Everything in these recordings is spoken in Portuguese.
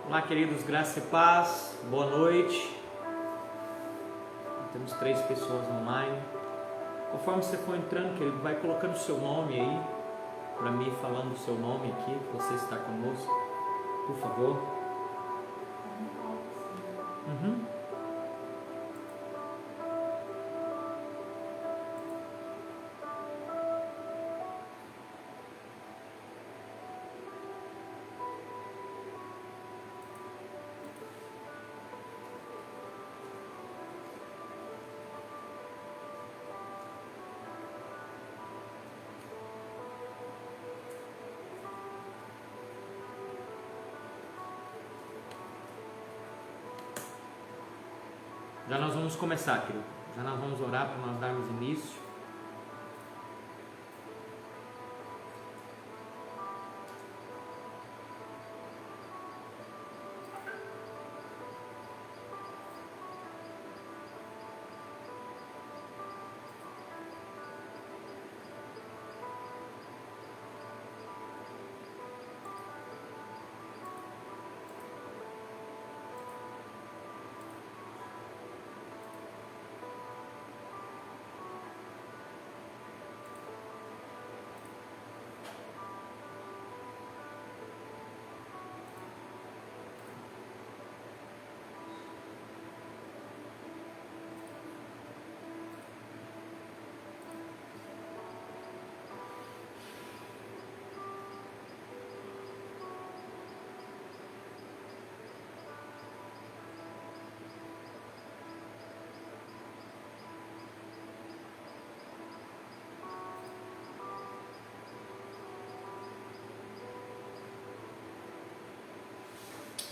Olá, queridos, graça e paz, boa noite. Temos 3 pessoas online. Conforme você for entrando, querido, vai colocando o seu nome aí, para mim, falando o seu nome aqui, que você está conosco, por favor. Já nós vamos começar, querido. Já nós vamos orar para nós darmos início.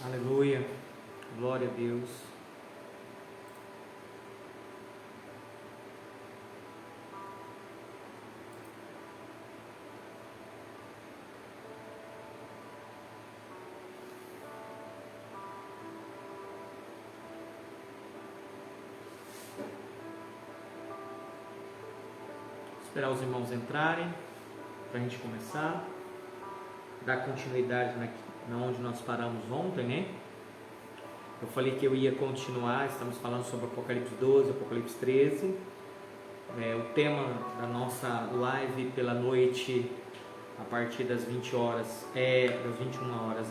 Aleluia, glória a Deus. Esperar os irmãos entrarem para a gente começar, dar continuidade onde nós paramos ontem, né? Eu falei que eu ia continuar, estamos falando sobre Apocalipse 12, Apocalipse 13. O tema da nossa live pela noite, a partir das 20 horas, das 21 horas,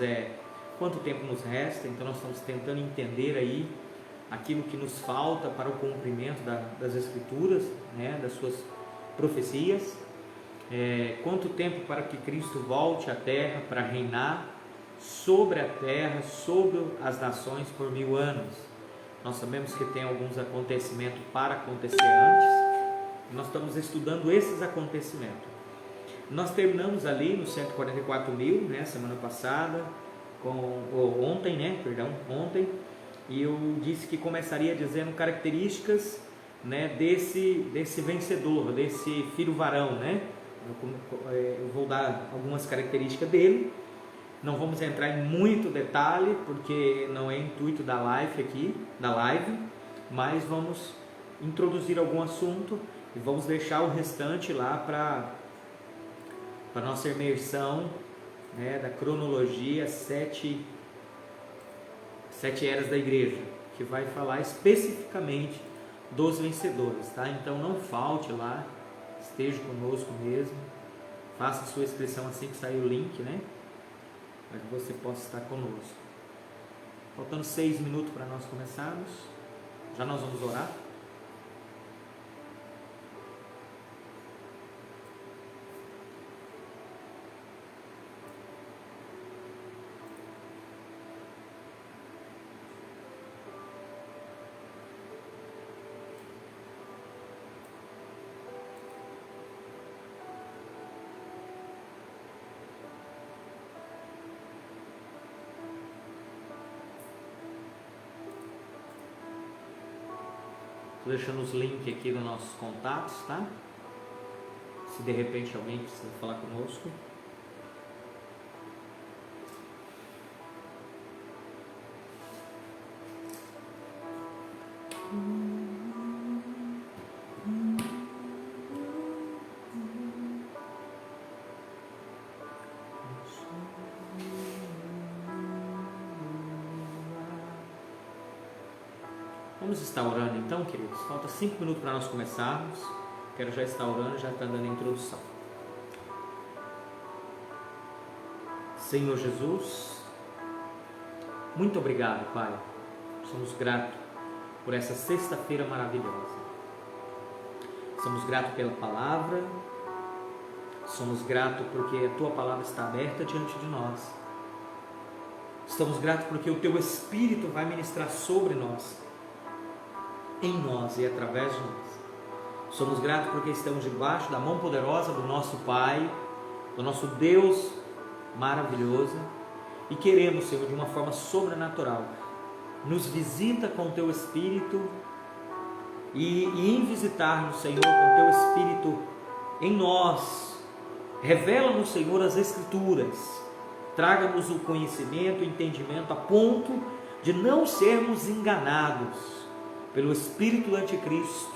quanto tempo nos resta. Então nós estamos tentando entender aí aquilo que nos falta para o cumprimento das Escrituras, né, das suas profecias. Quanto tempo para que Cristo volte à terra para reinar sobre a terra, sobre as nações por 1000 anos. Nós sabemos que tem alguns acontecimentos para acontecer antes. Nós estamos estudando esses acontecimentos. Nós terminamos ali no 144.000, né, semana passada, ontem, e eu disse que começaria dizendo características, né, desse vencedor, desse filho varão, né? Eu vou dar algumas características dele. Não vamos entrar em muito detalhe, porque não é intuito da live, mas vamos introduzir algum assunto e vamos deixar o restante lá para nossa imersão, né, da cronologia 7 eras da igreja, que vai falar especificamente dos vencedores, tá? Então não falte lá, esteja conosco mesmo, faça sua inscrição assim que sair o link, né, para que você possa estar conosco. Faltando 6 minutos para nós começarmos, já nós vamos orar. Estou deixando os links aqui dos nossos contatos, tá? Se de repente alguém precisa falar conosco. Vamos estar orando então, queridos. Falta 5 minutos para nós começarmos. Quero já estar orando, já está dando a introdução. Senhor Jesus, muito obrigado, Pai. Somos gratos por essa sexta-feira maravilhosa. Somos gratos pela palavra. Somos gratos porque a Tua palavra está aberta diante de nós. Estamos gratos porque o Teu Espírito vai ministrar sobre nós, em nós e através de nós. Somos gratos porque estamos debaixo da mão poderosa do nosso Pai, do nosso Deus maravilhoso, e queremos, Senhor, de uma forma sobrenatural, nos visita com o Teu Espírito e em visitar-nos, Senhor, com o Teu Espírito em nós. Revela-nos, Senhor, as Escrituras, traga-nos o conhecimento, o entendimento, a ponto de não sermos enganados pelo espírito do anticristo,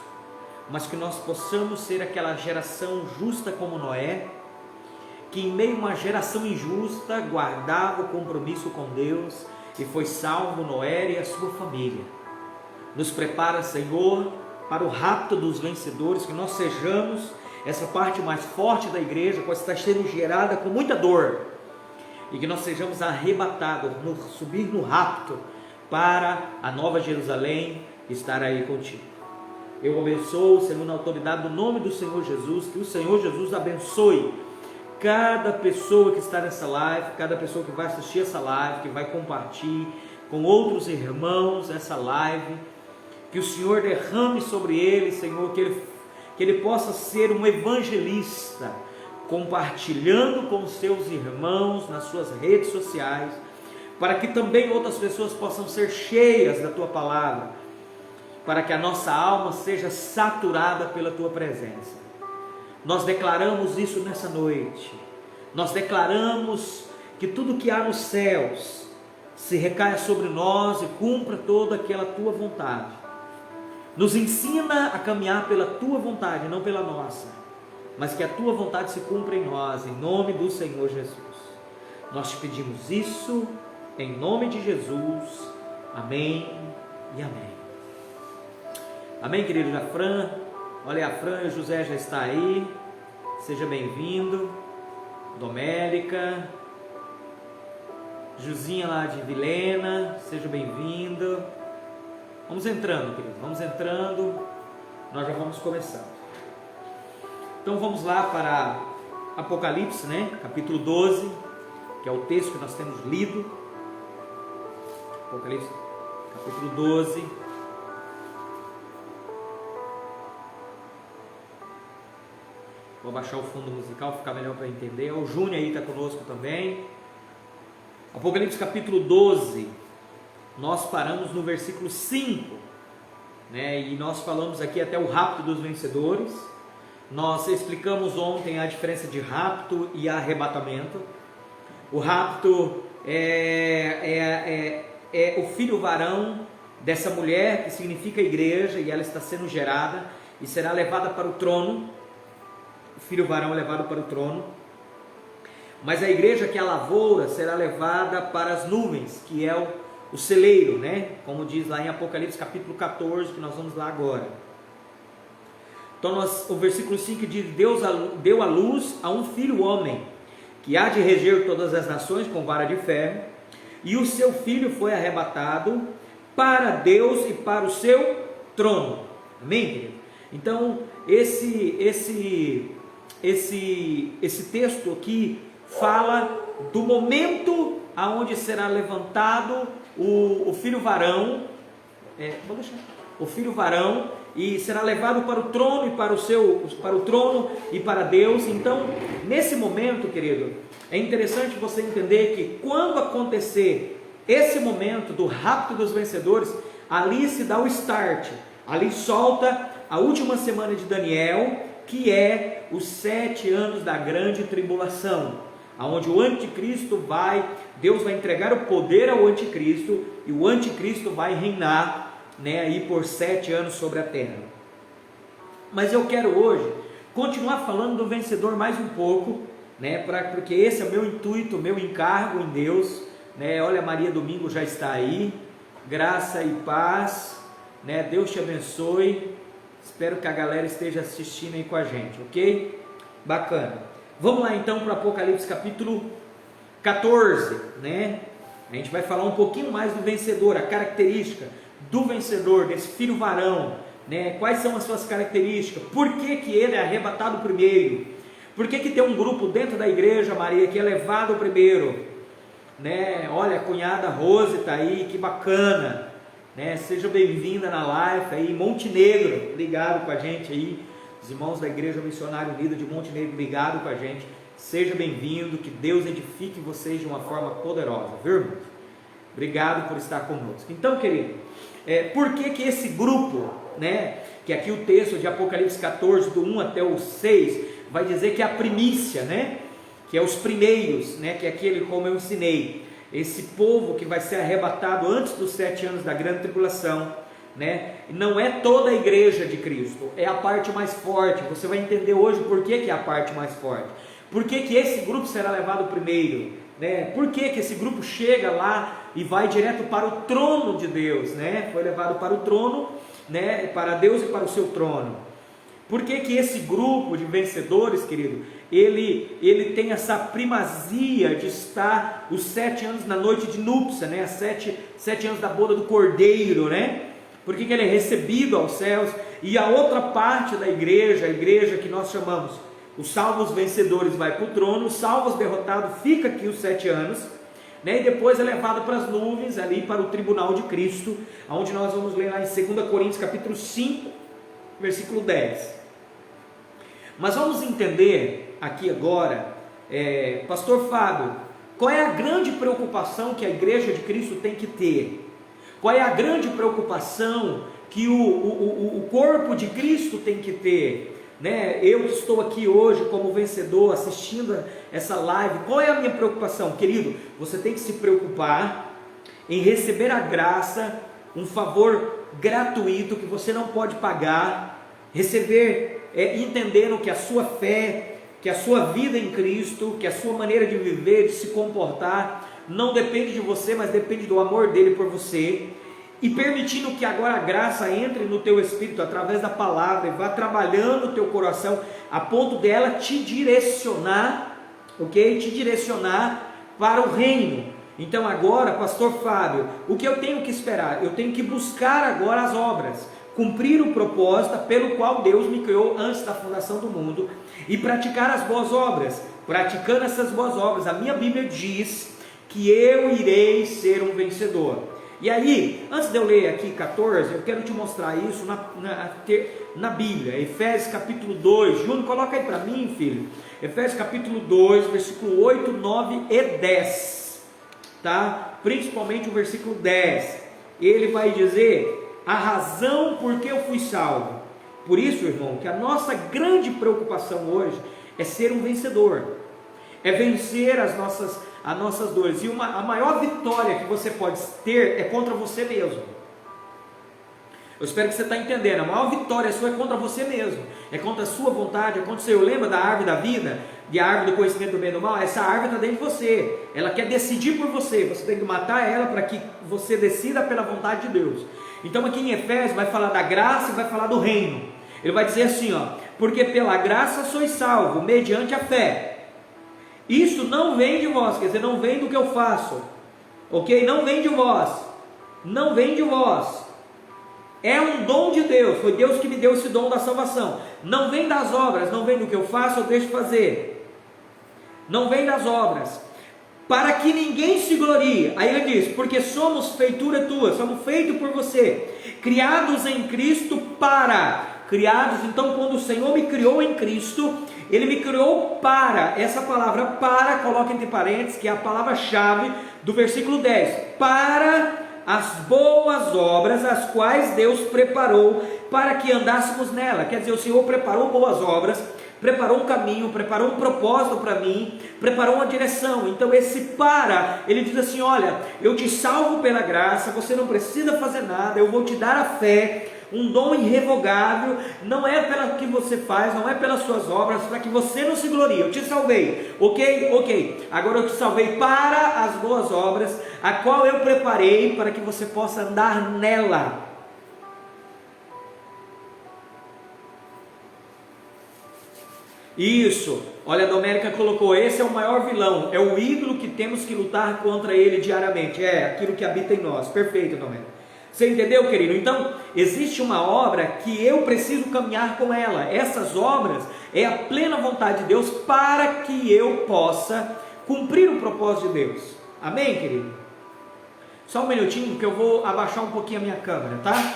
mas que nós possamos ser aquela geração justa como Noé, que em meio a uma geração injusta guardava o compromisso com Deus e foi salvo Noé e a sua família. Nos prepara, Senhor, para o rapto dos vencedores, que nós sejamos essa parte mais forte da igreja, que está sendo gerada com muita dor, e que nós sejamos arrebatados, subir no rapto para a nova Jerusalém, estar aí contigo. Eu abençoo, Senhor, na autoridade do nome do Senhor Jesus, que o Senhor Jesus abençoe cada pessoa que está nessa live, cada pessoa que vai assistir essa live, que vai compartilhar com outros irmãos essa live, que o Senhor derrame sobre ele, Senhor, que ele possa ser um evangelista, compartilhando com seus irmãos nas suas redes sociais, para que também outras pessoas possam ser cheias da Tua palavra, para que a nossa alma seja saturada pela Tua presença. Nós declaramos isso nessa noite. Nós declaramos que tudo que há nos céus se recaia sobre nós e cumpra toda aquela Tua vontade. Nos ensina a caminhar pela Tua vontade, não pela nossa, mas que a Tua vontade se cumpra em nós, em nome do Senhor Jesus. Nós te pedimos isso, em nome de Jesus. Amém e amém. Amém, querido Jafran. Olha, a Fran e o José já está aí. Seja bem-vindo. Domélica. Juzinha lá de Vilena, seja bem-vindo. Vamos entrando, querido, vamos entrando. Nós já vamos começando. Então vamos lá para Apocalipse, capítulo 12, que é o texto que nós temos lido. Apocalipse, capítulo 12. Vou baixar o fundo musical, ficar melhor para entender. O Júnior aí está conosco também. Apocalipse capítulo 12. Nós paramos no versículo 5. E nós falamos aqui até o rapto dos vencedores. Nós explicamos ontem a diferença de rapto e arrebatamento. O rapto é o filho varão dessa mulher, que significa igreja, e ela está sendo gerada e será levada para o trono. O filho varão é levado para o trono, mas a igreja, que é a lavoura, será levada para as nuvens, que é o celeiro, como diz lá em Apocalipse capítulo 14, que nós vamos lá agora. Então o versículo 5 diz: Deus deu à luz a um filho homem, que há de reger todas as nações com vara de ferro, e o seu filho foi arrebatado para Deus e para o seu trono. Amém, querido? Então esse texto aqui fala do momento aonde será levantado o filho varão, o filho varão, e será levado para o trono e para o trono e para Deus. Então, nesse momento, querido, é interessante você entender que quando acontecer esse momento do rapto dos vencedores, ali se dá o start, ali solta a última semana de Daniel, que é os 7 anos da grande tribulação, aonde o anticristo Deus vai entregar o poder ao anticristo, e o anticristo vai reinar, aí por 7 anos sobre a terra. Mas eu quero hoje continuar falando do vencedor mais um pouco, porque esse é o meu intuito, o meu encargo em Deus. Olha, Maria Domingo já está aí. Graça e paz, né? Deus te abençoe. Espero que a galera esteja assistindo aí com a gente, ok? Bacana. Vamos lá então para Apocalipse capítulo 14, né? A gente vai falar um pouquinho mais do vencedor, a característica do vencedor, desse filho varão, né? Quais são as suas características? Por que que ele é arrebatado primeiro? Por que que tem um grupo dentro da igreja, Maria, que é levado primeiro? Né? Olha, a cunhada Rose está aí, que bacana, né? Seja bem-vinda na live aí, Montenegro, ligado com a gente aí, os irmãos da Igreja Missionária Unida de Montenegro, ligado com a gente, seja bem-vindo, que Deus edifique vocês de uma forma poderosa, viu, irmãos? Obrigado por estar conosco. Então, querido, por que que esse grupo, né, que aqui o texto de Apocalipse 14, do 1 até o 6, vai dizer que é a primícia, né, que é os primeiros, né, que é aquele como eu ensinei, esse povo que vai ser arrebatado antes dos 7 anos da grande tribulação, né, não é toda a igreja de Cristo, é a parte mais forte. Você vai entender hoje por que que é a parte mais forte, por que que esse grupo será levado primeiro, né, por que que esse grupo chega lá e vai direto para o trono de Deus, né, foi levado para o trono, né, para Deus e para o seu trono. Por que que esse grupo de vencedores, querido, ele tem essa primazia de estar os 7 anos na noite de núpcia, né? 7 anos da boda do Cordeiro, né? Por que que ele é recebido aos céus? E a outra parte da igreja, a igreja que nós chamamos os salvos vencedores, vai para o trono, os salvos derrotados fica aqui os 7 anos, né? E depois é levado para as nuvens, ali para o tribunal de Cristo, onde nós vamos ler lá em 2 Coríntios capítulo 5, versículo 10. Mas vamos entender aqui agora, pastor Fábio, qual é a grande preocupação que a igreja de Cristo tem que ter? Qual é a grande preocupação que o corpo de Cristo tem que ter? Né? Eu estou aqui hoje como vencedor, assistindo essa live. Qual é a minha preocupação? Querido, você tem que se preocupar em receber a graça, um favor gratuito que você não pode pagar, receber, entendendo que a sua fé, que a sua vida em Cristo, que a sua maneira de viver, de se comportar, não depende de você, mas depende do amor dele por você, e permitindo que agora a graça entre no teu espírito, através da palavra, e vá trabalhando o teu coração, a ponto dela te direcionar, ok? Te direcionar para o reino. Então agora, pastor Fábio, o que eu tenho que esperar? Eu tenho que buscar agora as obras, cumprir o propósito pelo qual Deus me criou antes da fundação do mundo, e praticar as boas obras. Praticando essas boas obras, a minha Bíblia diz que eu irei ser um vencedor. E aí, antes de eu ler aqui 14, eu quero te mostrar isso na Bíblia, Efésios capítulo 2, Júnior, coloca aí para mim, filho, Efésios capítulo 2, versículo 8, 9 e 10, tá? Principalmente o versículo 10, ele vai dizer a razão por que eu fui salvo. Por isso, irmão, que a nossa grande preocupação hoje é ser um vencedor, é vencer as nossas dores, e a maior vitória que você pode ter é contra você mesmo. Eu espero que você está entendendo, a maior vitória sua é contra você mesmo, é contra a sua vontade, é contra o seu. Lembra da árvore da vida, de árvore do conhecimento do bem e do mal? Essa árvore está dentro de você, ela quer decidir por você, você tem que matar ela para que você decida pela vontade de Deus. Então aqui em Efésios vai falar da graça e vai falar do reino. Ele vai dizer assim, ó, porque pela graça sois salvos, mediante a fé. Isso não vem de vós, quer dizer, não vem do que eu faço, ok? Não vem de vós, não vem de vós, é um dom de Deus, foi Deus que me deu esse dom da salvação. Não vem das obras, não vem do que eu faço ou deixo de fazer, não vem das obras, para que ninguém se glorie. Aí ele diz, porque somos feitura tua, somos feitos por você, criados em Cristo criados, então quando o Senhor me criou em Cristo, Ele me criou para, essa palavra para, coloca entre parênteses, que é a palavra-chave do versículo 10, para as boas obras, as quais Deus preparou para que andássemos nela. Quer dizer, o Senhor preparou boas obras, preparou um caminho, preparou um propósito para mim, preparou uma direção. Então esse para, ele diz assim, olha, eu te salvo pela graça, você não precisa fazer nada, eu vou te dar a fé, um dom irrevogável, não é pelo que você faz, não é pelas suas obras, para que você não se glorie. Eu te salvei, ok, agora eu te salvei para as boas obras, a qual eu preparei para que você possa andar nela. Isso, olha, a Domérica colocou, esse é o maior vilão, é o ídolo que temos que lutar contra ele diariamente, é aquilo que habita em nós. Perfeito, Domérica. Você entendeu, querido? Então, existe uma obra que eu preciso caminhar com ela. Essas obras é a plena vontade de Deus para que eu possa cumprir o propósito de Deus. Amém, querido? Só um minutinho que eu vou abaixar um pouquinho a minha câmera, tá?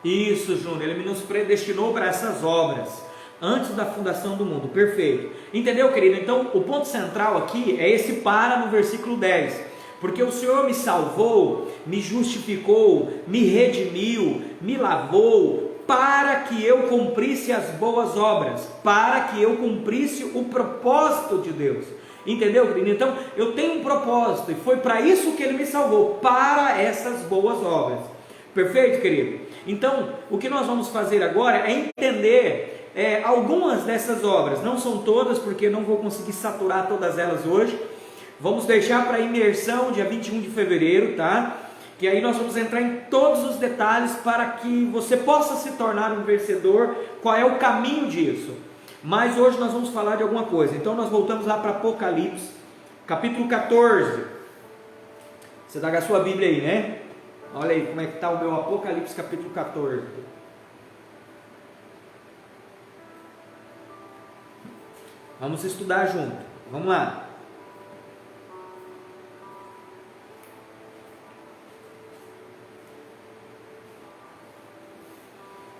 Isso, Júnior, ele nos predestinou para essas obras, antes da fundação do mundo, perfeito. Entendeu, querido? Então, o ponto central aqui é esse para no versículo 10. Porque o Senhor me salvou, me justificou, me redimiu, me lavou, para que eu cumprisse as boas obras, para que eu cumprisse o propósito de Deus. Entendeu, querido? Então, eu tenho um propósito, e foi para isso que Ele me salvou, para essas boas obras. Perfeito, querido? Então, o que nós vamos fazer agora é entender algumas dessas obras. Não são todas, porque não vou conseguir saturar todas elas hoje. Vamos deixar para a imersão, dia 21 de fevereiro, tá? Que aí nós vamos entrar em todos os detalhes para que você possa se tornar um vencedor. Qual é o caminho disso? Mas hoje nós vamos falar de alguma coisa. Então nós voltamos lá para Apocalipse, capítulo 14. Você está com a sua Bíblia aí, né? Olha aí como é que está o meu Apocalipse capítulo 14. Vamos estudar junto. Vamos lá.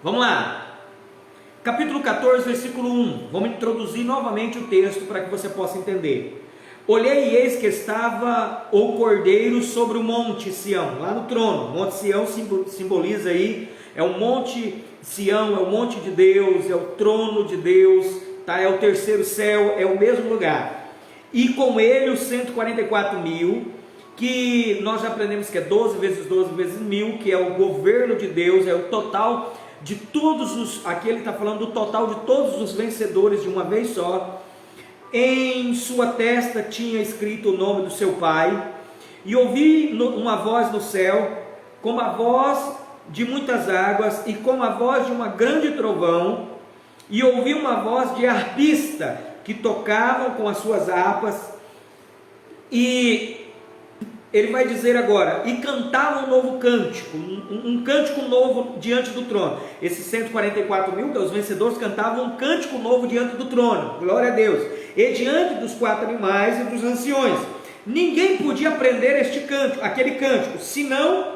Vamos lá. Capítulo 14, versículo 1. Vamos introduzir novamente o texto para que você possa entender. Olhei e eis que estava o Cordeiro sobre o monte Sião, lá no trono. O monte Sião simboliza aí, é o monte Sião, é o monte de Deus, é o trono de Deus, tá? É o terceiro céu, é o mesmo lugar. E com ele os 144.000, que nós já aprendemos que é 12 vezes 12 vezes 1.000, que é o governo de Deus, é o total de todos os, aqui ele está falando do total de todos os vencedores de uma vez só. Em sua testa tinha escrito o nome do seu pai, e ouvi uma voz no céu, como a voz de muitas águas, e como a voz de uma grande trovão, e ouvi uma voz de arpista, que tocavam com as suas harpas, e ele vai dizer agora, e cantavam um novo cântico, um cântico novo diante do trono. Esses 144.000, os vencedores, cantavam um cântico novo diante do trono, glória a Deus, e diante dos 4 animais e dos anciões. Ninguém podia aprender este cântico, aquele cântico, senão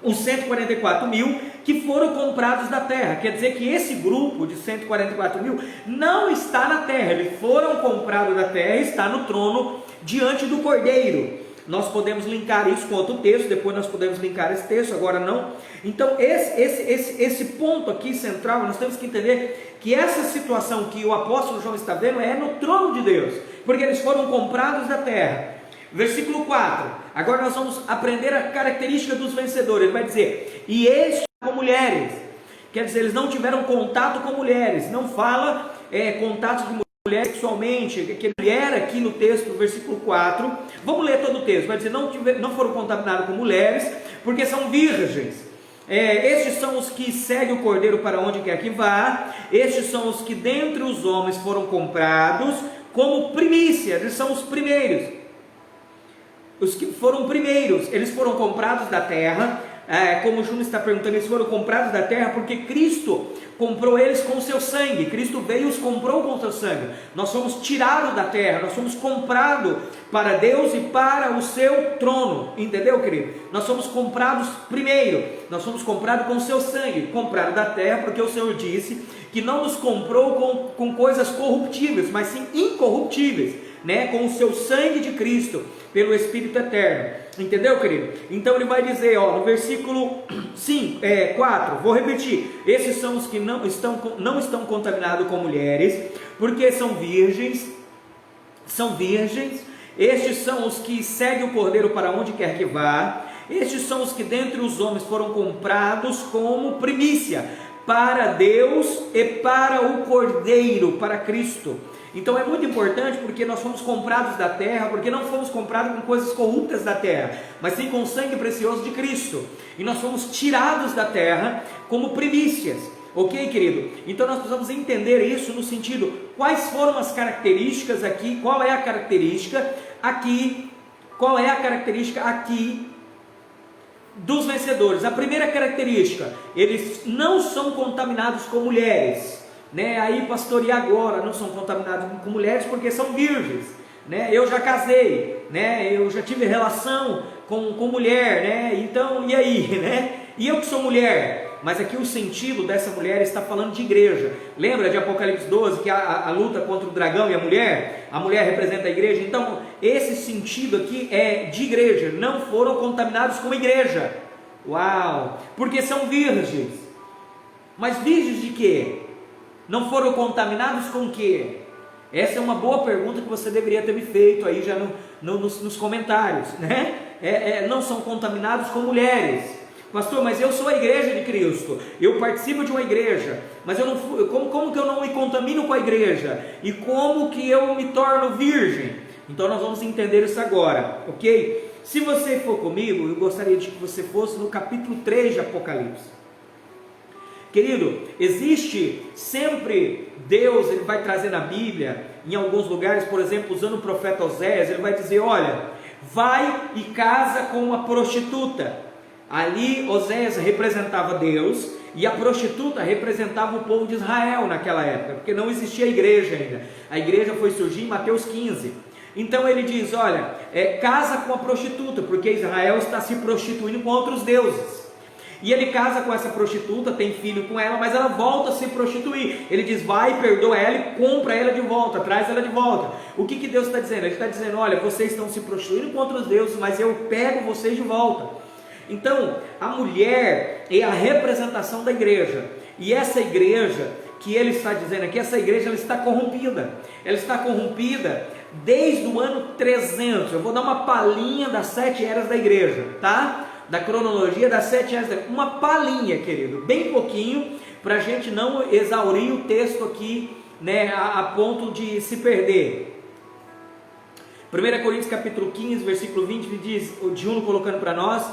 os 144.000 que foram comprados da terra. Quer dizer que esse grupo de 144.000 não está na terra, eles foram comprados da terra e está no trono diante do Cordeiro. Nós podemos linkar isso com outro texto, depois nós podemos linkar esse texto, agora não. Então esse ponto aqui central, nós temos que entender que essa situação que o apóstolo João está vendo é no trono de Deus, porque eles foram comprados da terra. Versículo 4, agora nós vamos aprender a característica dos vencedores. Ele vai dizer, e eles com mulheres, quer dizer, eles não tiveram contato com mulheres, não fala contato de mulher sexualmente, que mulher aqui no texto, versículo 4, vamos ler todo o texto, vai dizer, não foram contaminados com mulheres, porque são virgens. Estes são os que seguem o Cordeiro para onde quer que vá, estes são os que dentre os homens foram comprados como primícia, eles são os primeiros, os que foram primeiros, eles foram comprados da terra, como o Júnior está perguntando, eles foram comprados da terra porque Cristo comprou eles com o seu sangue. Cristo veio e os comprou com o seu sangue. Nós somos tirados da terra, nós somos comprados para Deus e para o seu trono, entendeu, querido? Nós somos comprados primeiro, nós somos comprados com o seu sangue, comprados da terra, porque o Senhor disse que não nos comprou com coisas corruptíveis, mas sim incorruptíveis, né? Com o seu sangue de Cristo, pelo Espírito eterno, entendeu, querido? Então ele vai dizer, ó, no versículo 4, vou repetir: esses são os que não estão contaminados com mulheres, porque são virgens, estes são os que seguem o Cordeiro para onde quer que vá, estes são os que dentre os homens foram comprados como primícia, para Deus e para o Cordeiro, para Cristo. Então é muito importante, porque nós fomos comprados da terra, porque não fomos comprados com coisas corruptas da terra, mas sim com o sangue precioso de Cristo, e nós fomos tirados da terra como primícias, ok, querido? Então nós precisamos entender isso no sentido, quais foram as características aqui, qual é a característica aqui dos vencedores. A primeira característica: eles não são contaminados com mulheres, né? Aí, pastor, e agora? Não são contaminados com mulheres porque são virgens, né? Eu já casei, né? Eu já tive relação com mulher, né? Então, e aí, né? E eu que sou mulher? Mas aqui o sentido dessa mulher está falando de igreja. Lembra de Apocalipse 12, que a luta contra o dragão e a mulher representa a igreja? Então esse sentido aqui é de igreja. Não foram contaminados com igreja. Uau! Porque são virgens. Mas virgens de quê? Não foram contaminados com o quê? Essa é uma boa pergunta que você deveria ter me feito aí já nos comentários, né? Não são contaminados com mulheres. Pastor, mas eu sou a igreja de Cristo, eu participo de uma igreja, mas eu não fui, como que eu não me contamino com a igreja? E como que eu me torno virgem? Então nós vamos entender isso agora, ok? Se você for comigo, eu gostaria de que você fosse no capítulo 3 de Apocalipse. Querido, existe sempre Deus, ele vai trazer na Bíblia, em alguns lugares, por exemplo, usando o profeta Oséias, ele vai dizer, olha, vai e casa com uma prostituta. Ali Oséias representava Deus e a prostituta representava o povo de Israel naquela época, porque não existia igreja ainda. A igreja foi surgir em Mateus 15. Então ele diz, olha, casa com a prostituta, porque Israel está se prostituindo com outros deuses. E ele casa com essa prostituta, tem filho com ela, mas ela volta a se prostituir. Ele diz, vai, perdoa ela e compra ela de volta, traz ela de volta. O que Deus está dizendo? Ele está dizendo, olha, vocês estão se prostituindo com outros deuses, mas eu pego vocês de volta. Então, a mulher é a representação da igreja, e essa igreja que ele está dizendo aqui, essa igreja ela está corrompida desde o ano 300, eu vou dar uma palhinha das 7 eras da igreja, tá? Da cronologia das 7 eras da igreja, uma palhinha, querido, bem pouquinho, para a gente não exaurir o texto aqui, né, a ponto de se perder. 1 Coríntios capítulo 15, versículo 20, diz, o Juno colocando para nós,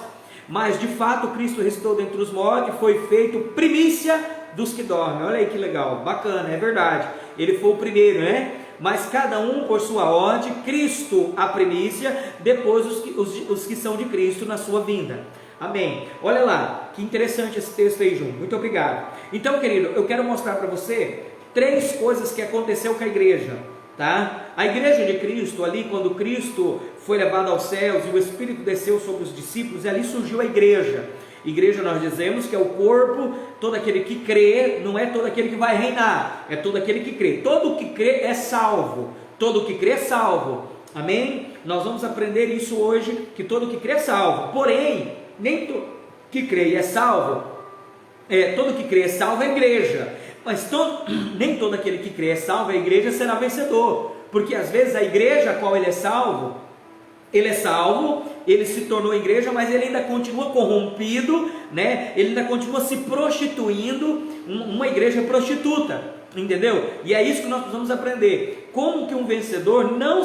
mas de fato Cristo ressuscitou dentre os mortos e foi feito primícia dos que dormem. Olha aí que legal, bacana, é verdade, ele foi o primeiro, né? Mas cada um por sua ordem, Cristo a primícia, depois os que são de Cristo na sua vinda. Amém. Olha lá, que interessante esse texto aí, João, muito obrigado. Então, querido, eu quero mostrar para você 3 coisas que aconteceu com a igreja, tá? A igreja de Cristo, ali quando Cristo foi levado aos céus e o Espírito desceu sobre os discípulos, e ali surgiu a igreja. Igreja nós dizemos que é o corpo, todo aquele que crê, não é todo aquele que vai reinar, é todo aquele que crê. Todo que crê é salvo, todo que crê é salvo, amém? Nós vamos aprender isso hoje, que todo que crê é salvo, porém, nem todo que crê é salvo, todo que crê é salvo é a igreja, mas nem todo aquele que crê é salvo, a igreja será vencedor, porque às vezes a igreja a qual ele é salvo, ele se tornou igreja, mas ele ainda continua corrompido, né? Ele ainda continua se prostituindo, uma igreja prostituta, entendeu? E é isso que nós precisamos aprender, como que um vencedor não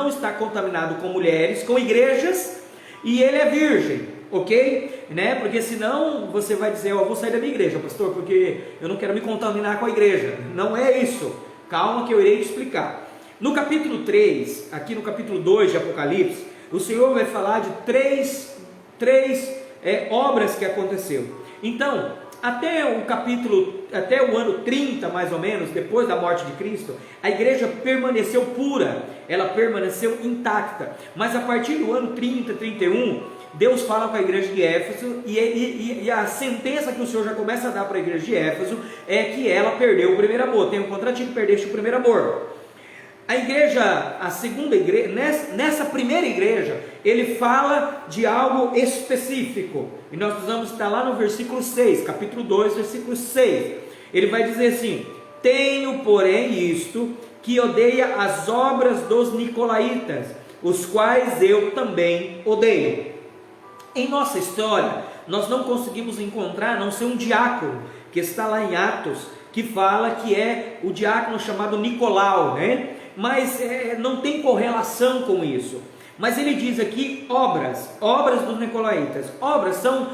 está contaminado com mulheres, com igrejas, e ele é virgem, ok? Né? Porque senão você vai dizer, eu vou sair da minha igreja, pastor, porque eu não quero me contaminar com a igreja. Não é isso, calma que eu irei te explicar. No capítulo 3, aqui no capítulo 2 de Apocalipse, o Senhor vai falar de três obras que aconteceu. Então, até o ano 30 mais ou menos, depois da morte de Cristo, a igreja permaneceu pura, ela permaneceu intacta, mas a partir do ano 30, 31, Deus fala com a igreja de Éfeso, e a sentença que o Senhor já começa a dar para a igreja de Éfeso, é que ela perdeu o primeiro amor. Tem um contratinho que perdeste o primeiro amor. A igreja, a segunda igreja, nessa primeira igreja, ele fala de algo específico, e nós precisamos estar lá no versículo 6, capítulo 2, versículo 6, ele vai dizer assim: tenho porém isto, que odeia as obras dos nicolaítas, os quais eu também odeio. Em nossa história, nós não conseguimos encontrar, a não ser um diácono, que está lá em Atos, que fala que é o diácono chamado Nicolau, né? Mas não tem correlação com isso. Mas ele diz aqui obras dos nicolaítas. Obras são,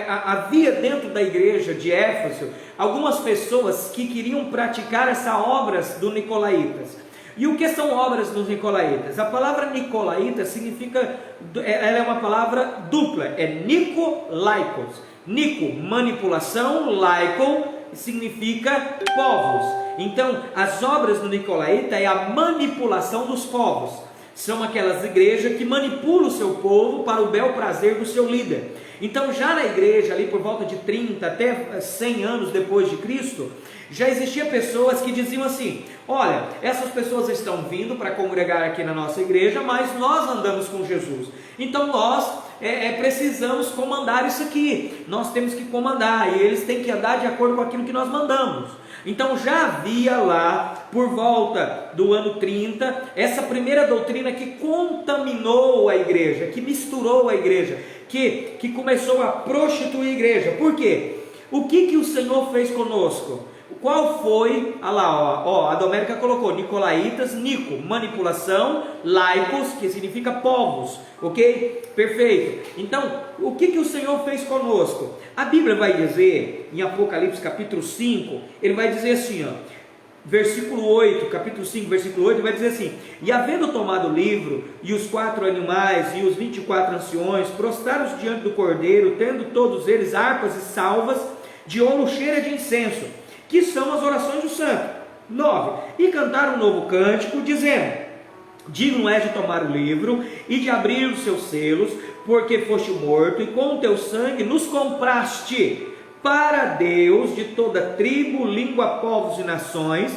havia dentro da igreja de Éfeso, algumas pessoas que queriam praticar essas obras dos nicolaítas. E o que são obras dos nicolaítas? A palavra nicolaíta significa, ela é uma palavra dupla, é nikolaikos. Nico, manipulação, laiko significa povos. Então, as obras do nicolaíta é a manipulação dos povos. São aquelas igrejas que manipulam o seu povo para o bel prazer do seu líder. Então, já na igreja, ali por volta de 30 até 100 anos depois de Cristo, já existiam pessoas que diziam assim: olha, essas pessoas estão vindo para congregar aqui na nossa igreja, mas nós andamos com Jesus, então nós precisamos comandar isso aqui, nós temos que comandar, e eles têm que andar de acordo com aquilo que nós mandamos. Então já havia lá, por volta do ano 30, essa primeira doutrina que contaminou a igreja, que misturou a igreja, que começou a prostituir a igreja. Por quê? O que o Senhor fez conosco? Qual foi? Olha lá, a Domérica colocou nicolaítas, nico, manipulação, laicos, que significa povos, ok? Perfeito. Então, o que o Senhor fez conosco? A Bíblia vai dizer, em Apocalipse capítulo 5, ele vai dizer assim, versículo 8, capítulo 5, versículo 8, ele vai dizer assim: e havendo tomado o livro, e os 4 animais, e os 24 anciões, prostraram-se diante do Cordeiro, tendo todos eles harpas e salvas de ouro cheia de incenso, que são as orações do santo. 9. E cantaram um novo cântico, dizendo: digno és de tomar o livro e de abrir os seus selos, porque foste morto, e com o teu sangue nos compraste para Deus de toda tribo, língua, povos e nações,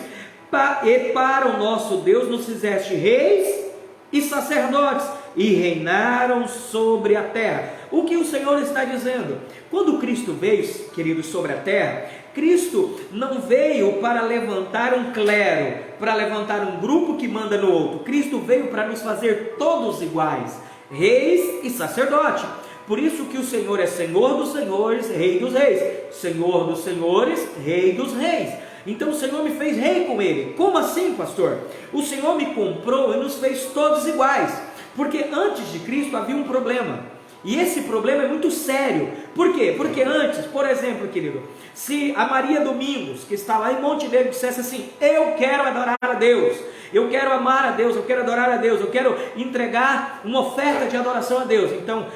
e para o nosso Deus nos fizeste reis e sacerdotes, e reinaram sobre a terra. O que o Senhor está dizendo? Quando Cristo veio, queridos, sobre a terra, Cristo não veio para levantar um clero, para levantar um grupo que manda no outro. Cristo veio para nos fazer todos iguais, reis e sacerdote. Por isso que o Senhor é Senhor dos senhores, Rei dos reis. Senhor dos senhores, Rei dos reis. Então o Senhor me fez rei com Ele. Como assim, pastor? O Senhor me comprou e nos fez todos iguais. Porque antes de Cristo havia um problema. E esse problema é muito sério. Por quê? Porque antes, por exemplo, querido, se a Maria Domingos, que está lá em Montenegro, dissesse assim: eu quero adorar a Deus, eu quero amar a Deus, eu quero adorar a Deus, eu quero entregar uma oferta de adoração a Deus. Então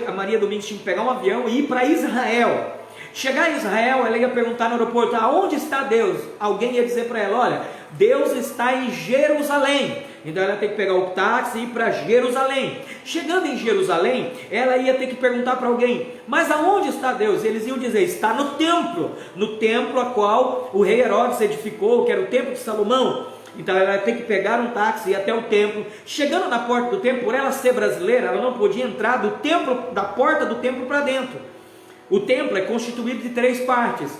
a Maria Domingos tinha que pegar um avião e ir para Israel. Chegar em Israel, ela ia perguntar no aeroporto: aonde está Deus? Alguém ia dizer para ela: olha, Deus está em Jerusalém. Então ela ia ter que pegar o táxi e ir para Jerusalém. Chegando em Jerusalém, ela ia ter que perguntar para alguém: mas aonde está Deus? Eles iam dizer: está no templo a qual o rei Herodes edificou, que era o templo de Salomão. Então ela ia ter que pegar um táxi e ir até o templo. Chegando na porta do templo, por ela ser brasileira, ela não podia entrar do templo, da porta do templo para dentro. O templo é constituído de 3 partes: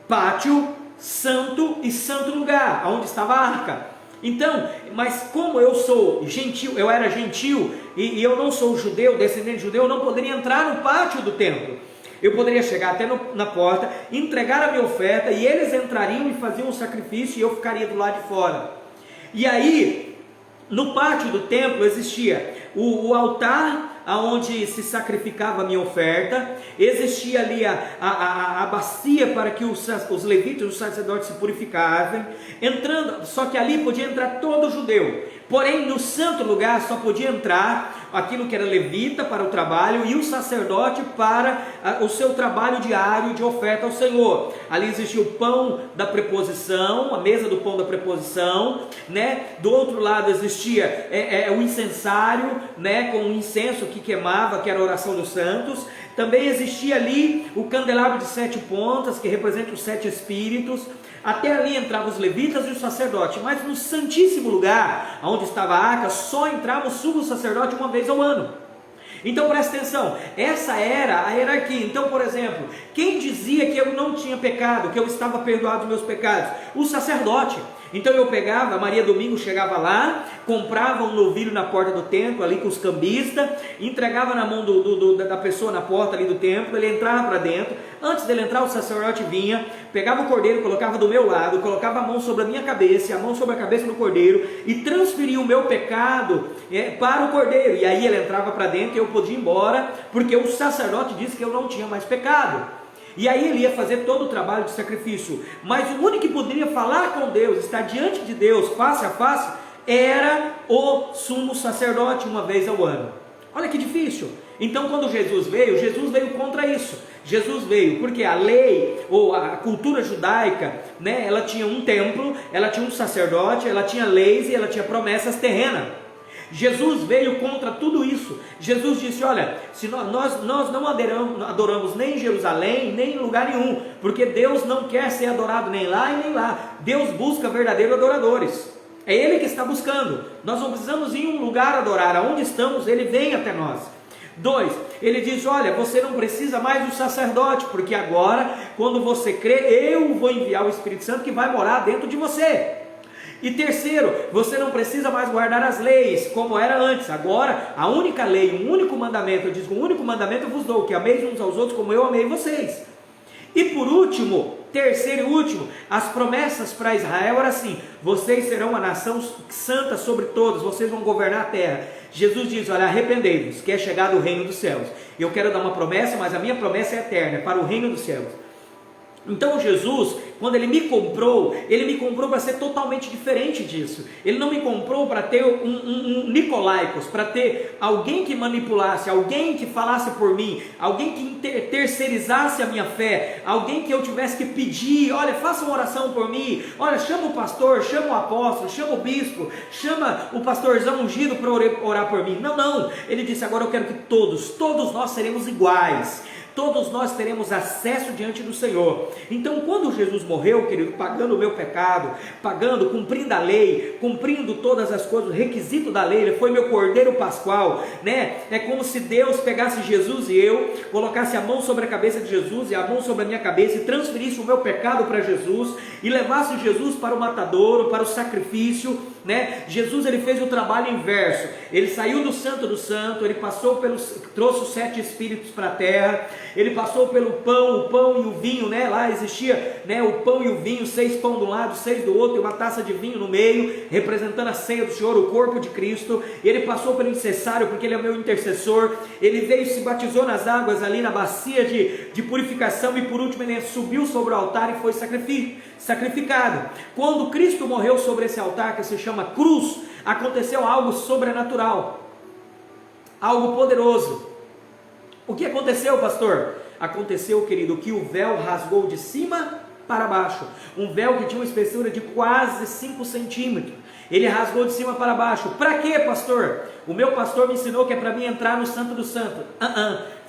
pátio, santo e santo lugar, onde estava a arca. Então, mas como eu sou gentil, eu era gentil e eu não sou judeu, descendente de judeu, eu não poderia entrar no pátio do templo. Eu poderia chegar até na porta, entregar a minha oferta, e eles entrariam e faziam um sacrifício, e eu ficaria do lado de fora. E aí, no pátio do templo existia o altar aonde se sacrificava a minha oferta, existia ali a bacia para que os levitas, os sacerdotes se purificassem, só que ali podia entrar todo judeu, porém no santo lugar só podia entrar aquilo que era levita para o trabalho e o sacerdote para o seu trabalho diário de oferta ao Senhor. Ali existia o pão da preposição, a mesa do pão da preposição, né? Do outro lado existia o incensário, né? Com o incenso que queimava, que era a oração dos santos. Também existia ali o candelabro de 7 pontas, que representa os 7 espíritos. Até ali entravam os levitas e os sacerdotes, mas no santíssimo lugar, onde estava a arca, só entrava o sumo sacerdote uma vez ao ano. Então presta atenção, essa era a hierarquia. Então, por exemplo, quem dizia que eu não tinha pecado, que eu estava perdoado dos meus pecados? O sacerdote. Então eu pegava, Maria Domingo chegava lá, comprava um novilho na porta do templo, ali com os cambistas, entregava na mão da pessoa na porta ali do templo, ele entrava para dentro. Antes dele entrar, o sacerdote vinha, pegava o cordeiro, colocava do meu lado, colocava a mão sobre a minha cabeça, a mão sobre a cabeça do cordeiro, e transferia o meu pecado para o cordeiro. E aí ele entrava para dentro e eu podia ir embora, porque o sacerdote disse que eu não tinha mais pecado. E aí ele ia fazer todo o trabalho de sacrifício. Mas o único que poderia falar com Deus, estar diante de Deus face a face, era o sumo sacerdote uma vez ao ano. Olha que difícil. Então quando Jesus veio contra isso. Jesus veio porque a lei, ou a cultura judaica, né, ela tinha um templo, ela tinha um sacerdote, ela tinha leis e ela tinha promessas terrenas. Jesus veio contra tudo isso. Jesus disse: olha, se nós não adoramos nem em Jerusalém, nem em lugar nenhum, porque Deus não quer ser adorado nem lá e nem lá. Deus busca verdadeiros adoradores. É Ele que está buscando. Nós não precisamos ir em um lugar adorar. Aonde estamos, Ele vem até nós. 2, ele diz: olha, você não precisa mais do sacerdote, porque agora, quando você crê, eu vou enviar o Espírito Santo que vai morar dentro de você. E 3, você não precisa mais guardar as leis, como era antes. Agora, a única lei, um único mandamento, eu digo, um único mandamento eu vos dou, que ameis uns aos outros como eu amei vocês. E por último, 3º e último, as promessas para Israel eram assim: vocês serão uma nação santa sobre todos, vocês vão governar a terra. Jesus diz: olha, arrependei-vos, que é chegado o reino dos céus. Eu quero dar uma promessa, mas a minha promessa é eterna, é para o reino dos céus. Então Jesus, quando Ele me comprou para ser totalmente diferente disso. Ele não me comprou para ter um Nicolaicos, para ter alguém que manipulasse, alguém que falasse por mim, alguém que terceirizasse a minha fé, alguém que eu tivesse que pedir: olha, faça uma oração por mim, olha, chama o pastor, chama o apóstolo, chama o bispo, chama o pastorzão ungido para orar por mim. Não, Ele disse: agora eu quero que todos nós seremos iguais. Todos nós teremos acesso diante do Senhor. Então quando Jesus morreu, querido, pagando o meu pecado, cumprindo a lei, cumprindo todas as coisas, o requisito da lei, Ele foi meu cordeiro pascual, né? É como se Deus pegasse Jesus e eu, colocasse a mão sobre a cabeça de Jesus e a mão sobre a minha cabeça e transferisse o meu pecado para Jesus e levasse Jesus para o matadouro, para o sacrifício, né? Jesus, Ele fez o trabalho inverso. Ele saiu do Santo do Santo, Ele trouxe os 7 espíritos para a terra. Ele passou pelo pão, o pão e o vinho, né? Lá existia, né, o pão e o vinho, 6 pão de um lado, 6 do outro, e uma taça de vinho no meio, representando a ceia do Senhor, o corpo de Cristo. Ele passou pelo incensário, porque Ele é o meu intercessor. Ele veio e se batizou nas águas ali na bacia de purificação, e por último Ele subiu sobre o altar e foi sacrificado. Quando Cristo morreu sobre esse altar, que se chama cruz, aconteceu algo sobrenatural, algo poderoso. O que aconteceu, pastor? Aconteceu, querido, que o véu rasgou de cima para baixo. Um véu que tinha uma espessura de quase 5 centímetros. Ele rasgou de cima para baixo. Para quê, pastor? O meu pastor me ensinou que é para mim entrar no Santo do Santo.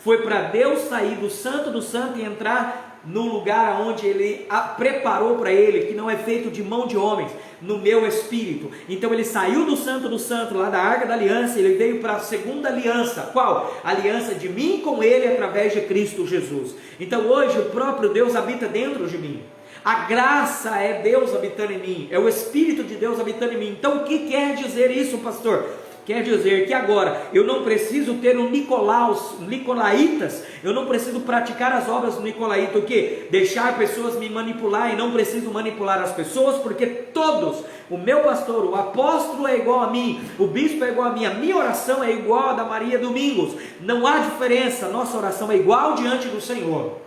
Foi para Deus sair do Santo do Santo e entrar no lugar onde Ele preparou para Ele, que não é feito de mão de homens, no meu espírito. Então Ele saiu do Santo, lá da Arca da Aliança, Ele veio para a segunda aliança. Qual? A aliança de mim com Ele através de Cristo Jesus. Então hoje o próprio Deus habita dentro de mim. A graça é Deus habitando em mim, é o Espírito de Deus habitando em mim. Então o que quer dizer isso, pastor? Quer dizer que agora eu não preciso ter nicolaítas, eu não preciso praticar as obras do nicolaíta, o que? Deixar pessoas me manipular, e não preciso manipular as pessoas, porque todos, o meu pastor, o apóstolo é igual a mim, o bispo é igual a mim, a minha oração é igual a da Maria Domingos, não há diferença, nossa oração é igual diante do Senhor.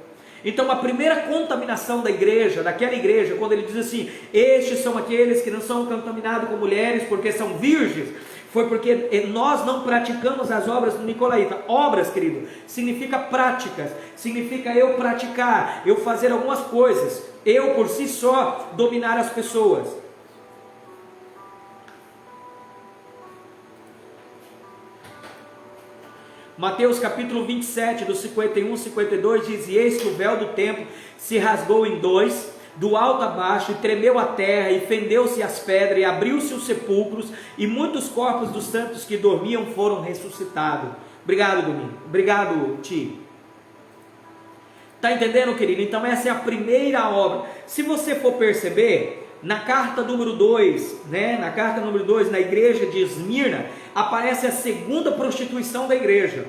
Então a primeira contaminação da igreja, daquela igreja, quando ele diz assim: estes são aqueles que não são contaminados com mulheres porque são virgens, foi porque nós não praticamos as obras do nicolaíta. Obras, querido, significa práticas, significa eu praticar, eu fazer algumas coisas, eu por si só dominar as pessoas. Mateus capítulo 27, do 51 52 diz: e eis que o véu do templo se rasgou em dois, do alto a baixo, e tremeu a terra, e fendeu-se as pedras, e abriu-se os sepulcros, e muitos corpos dos santos que dormiam foram ressuscitados. Obrigado, Domingo. Obrigado, Ti. Está entendendo, querido? Então essa é a primeira obra. Se você for perceber, na carta número 2, na carta número 2, na igreja de Esmirna, aparece a segunda prostituição da igreja.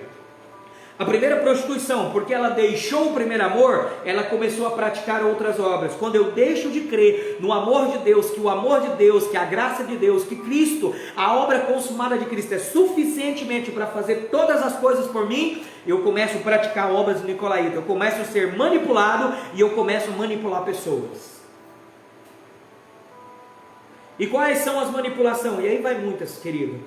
A primeira prostituição, porque ela deixou o primeiro amor, ela começou a praticar outras obras. Quando eu deixo de crer no amor de Deus, que o amor de Deus, que a graça de Deus, que Cristo, a obra consumada de Cristo é suficientemente para fazer todas as coisas por mim, eu começo a praticar obras de nicolaíta, eu começo a ser manipulado e eu começo a manipular pessoas. E quais são as manipulações? E aí vai muitas, querido.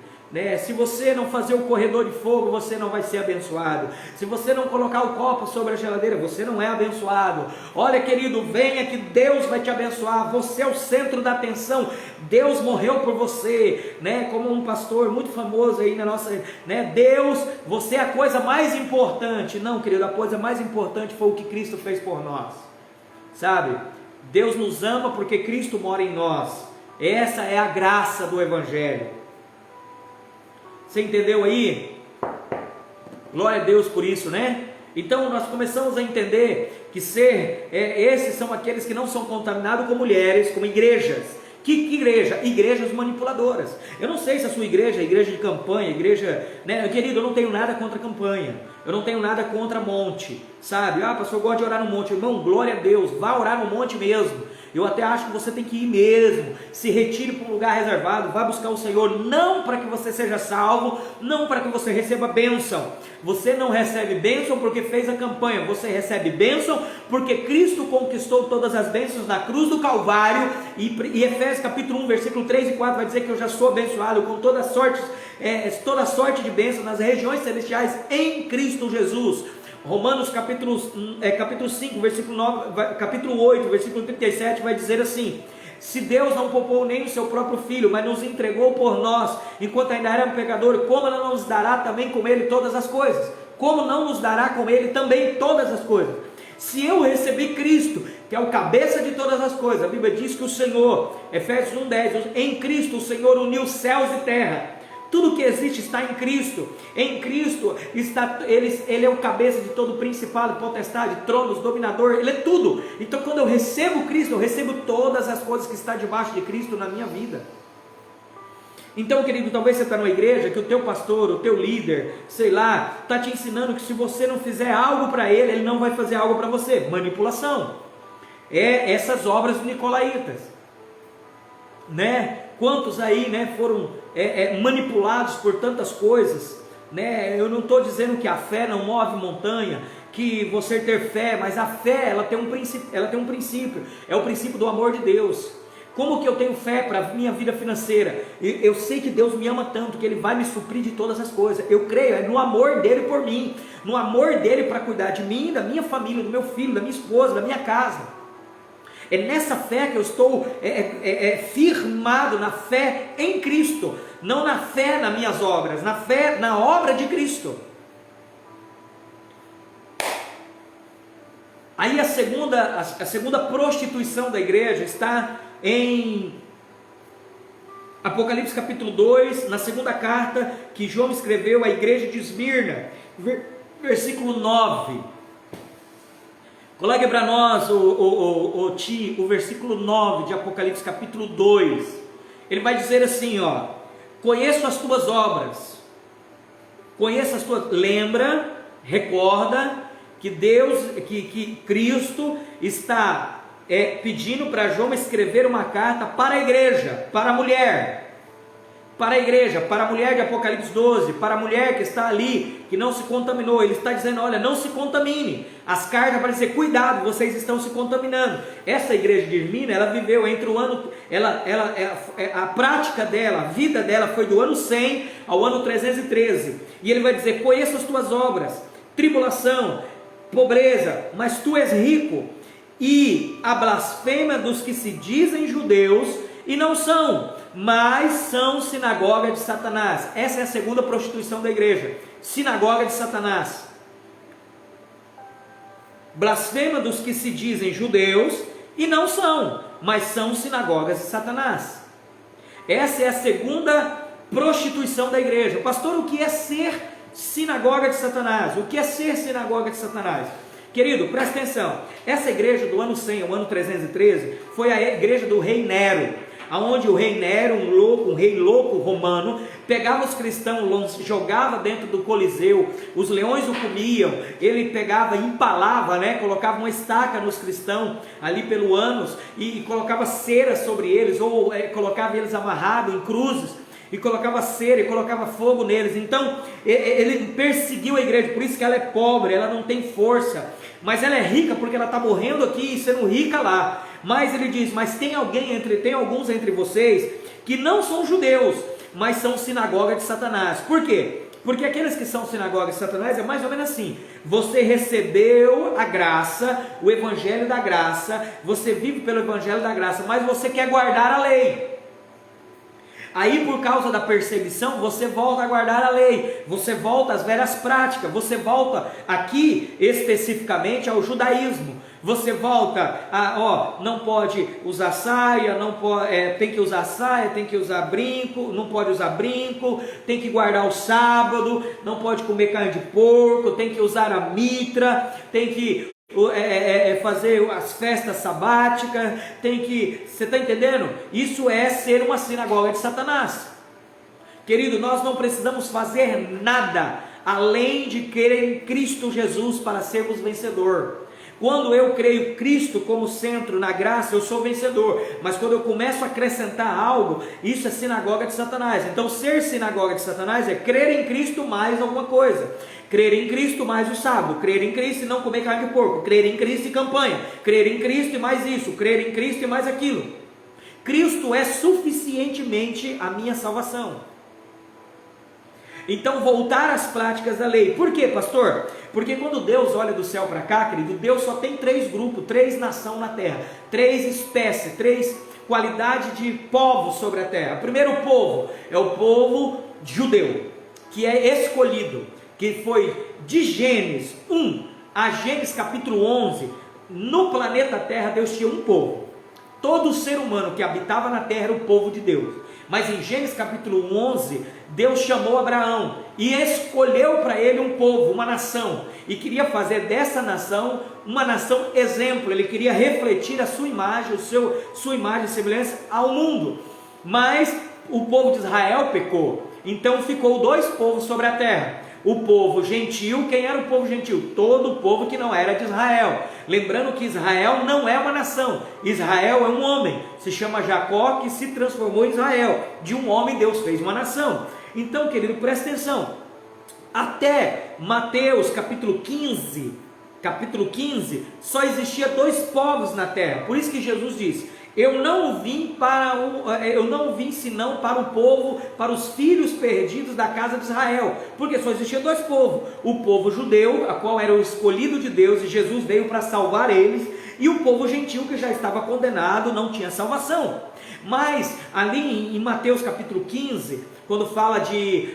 Se você não fazer o corredor de fogo, você não vai ser abençoado. Se você não colocar o copo sobre a geladeira, você não é abençoado. Olha, querido, venha que Deus vai te abençoar. Você é o centro da atenção. Deus morreu por você, como um pastor muito famoso aí na nossa, Deus, você é a coisa mais importante. Não, querido, a coisa mais importante foi o que Cristo fez por nós. Sabe? Deus nos ama porque Cristo mora em nós. Essa é a graça do Evangelho. Você entendeu aí? Glória a Deus por isso, Então nós começamos a entender que esses são aqueles que não são contaminados com mulheres, como igrejas. Que igreja? Igrejas manipuladoras. Eu não sei se a sua igreja é igreja de campanha, querido, eu não tenho nada contra campanha, eu não tenho nada contra monte, sabe? Pastor, eu gosto de orar no monte. Irmão, glória a Deus, vá orar no monte mesmo. Eu até acho que você tem que ir mesmo, se retire para um lugar reservado, vá buscar o Senhor, não para que você seja salvo, não para que você receba bênção. Você não recebe bênção porque fez a campanha, você recebe bênção porque Cristo conquistou todas as bênçãos na cruz do Calvário, e Efésios capítulo 1, versículo 3 e 4 vai dizer que eu já sou abençoado com toda sorte de bênçãos nas regiões celestiais em Cristo Jesus. Romanos capítulo 5, versículo 9, capítulo 8, versículo 37 vai dizer assim: se Deus não poupou nem o seu próprio Filho, mas nos entregou por nós, enquanto ainda éramos pecadores, como não nos dará também com Ele todas as coisas? Como não nos dará com Ele também todas as coisas? Se eu recebi Cristo, que é o cabeça de todas as coisas, a Bíblia diz que o Senhor, Efésios 1,10, em Cristo o Senhor uniu céus e terra. Tudo que existe está em Cristo. Em Cristo está, Ele é o cabeça de todo principado, potestade, tronos, dominador. Ele é tudo. Então quando eu recebo Cristo, eu recebo todas as coisas que estão debaixo de Cristo na minha vida. Então, querido, talvez você está numa igreja que o teu pastor, o teu líder, sei lá, está te ensinando que se você não fizer algo para ele, ele não vai fazer algo para você. Manipulação. É essas obras nicolaítas, Quantos aí, foram manipulados por tantas coisas, Eu não estou dizendo que a fé não move montanha, que você ter fé, mas a fé, ela tem um princípio, é o princípio do amor de Deus. Como que eu tenho fé para a minha vida financeira? Eu sei que Deus me ama tanto, que Ele vai me suprir de todas as coisas. Eu creio, no amor dEle por mim, no amor dEle para cuidar de mim, da minha família, do meu filho, da minha esposa, da minha casa. É nessa fé que eu estou firmado, na fé em Cristo, não na fé nas minhas obras, na fé na obra de Cristo. Aí a segunda prostituição da igreja está em Apocalipse capítulo 2, na segunda carta que João escreveu à igreja de Esmirna, versículo 9. Coloque para nós o versículo 9 de Apocalipse capítulo 2. Ele vai dizer assim, conheço as tuas obras, lembra, recorda que que Cristo está pedindo para João escrever uma carta para a igreja, para a mulher. para a igreja, para a mulher de Apocalipse 12, para a mulher que está ali, que não se contaminou. Ele está dizendo, olha, não se contamine. As cartas para dizer, cuidado, vocês estão se contaminando. Essa igreja de Esmirna, ela viveu entre o ano, a prática dela, a vida dela foi do ano 100 ao ano 313. E ele vai dizer, conheço as tuas obras, tribulação, pobreza, mas tu és rico. E a blasfêmia dos que se dizem judeus e não são, mas são sinagoga de Satanás. Essa é a segunda prostituição da igreja, sinagoga de Satanás. Blasfema dos que se dizem judeus e não são, mas são sinagogas de Satanás. Essa é a segunda prostituição da igreja. Pastor, o que é ser sinagoga de Satanás? O que é ser sinagoga de Satanás? Querido, presta atenção, essa igreja do ano 100 ao ano 313 foi a igreja do rei Nero, onde o rei Nero, um rei louco romano, pegava os cristãos, jogava dentro do Coliseu, os leões o comiam, ele pegava, empalava, colocava uma estaca nos cristãos, ali pelo ânus, e colocava cera sobre eles, ou colocava eles amarrados em cruzes, e colocava cera, e colocava fogo neles. Então ele perseguiu a igreja, por isso que ela é pobre, ela não tem força, mas ela é rica porque ela está morrendo aqui e sendo rica lá. Mas ele diz, mas tem alguns entre vocês que não são judeus, mas são sinagoga de Satanás. Por quê? Porque aqueles que são sinagoga de Satanás é mais ou menos assim: você recebeu a graça, o evangelho da graça, você vive pelo evangelho da graça, mas você quer guardar a lei. Aí por causa da perseguição, você volta a guardar a lei, você volta às velhas práticas, você volta aqui especificamente ao judaísmo, você volta a, não pode usar saia, não pode, tem que usar saia, tem que usar brinco, não pode usar brinco, tem que guardar o sábado, não pode comer carne de porco, tem que usar a mitra, tem que fazer as festas sabáticas, você está entendendo? Isso é ser uma sinagoga de Satanás. Querido, nós não precisamos fazer nada além de crer em Cristo Jesus para sermos vencedor. Quando eu creio Cristo como centro na graça, eu sou vencedor. Mas quando eu começo a acrescentar algo, isso é sinagoga de Satanás. Então ser sinagoga de Satanás é crer em Cristo mais alguma coisa. Crer em Cristo mais o sábado, crer em Cristo e não comer carne de porco, crer em Cristo e campanha, crer em Cristo e mais isso, crer em Cristo e mais aquilo. Cristo é suficientemente a minha salvação. Então voltar às práticas da lei. Por quê, pastor? Porque quando Deus olha do céu para cá, querido, Deus só tem 3 grupos, 3 nações na terra, 3 espécies, 3 qualidades de povos sobre a terra. O primeiro povo é o povo judeu, que é escolhido, que foi de Gênesis 1 a Gênesis capítulo 11, no planeta Terra Deus tinha um povo. Todo ser humano que habitava na terra era o povo de Deus. Mas em Gênesis capítulo 11, Deus chamou Abraão e escolheu para ele um povo, uma nação, e queria fazer dessa nação uma nação exemplo. Ele queria refletir a sua imagem, sua imagem e semelhança ao mundo. Mas o povo de Israel pecou, então ficou 2 povos sobre a terra. O povo gentil. Quem era o povo gentil? Todo o povo que não era de Israel. Lembrando que Israel não é uma nação, Israel é um homem, se chama Jacó, que se transformou em Israel. De um homem Deus fez uma nação. Então, querido, presta atenção, até Mateus capítulo 15, só existia 2 povos na terra. Por isso que Jesus disse: eu não vim senão para o povo, para os filhos perdidos da casa de Israel. Porque só existia 2 povos: o povo judeu, a qual era o escolhido de Deus, e Jesus veio para salvar eles, e o povo gentil, que já estava condenado, não tinha salvação. Mas ali em Mateus capítulo 15, quando fala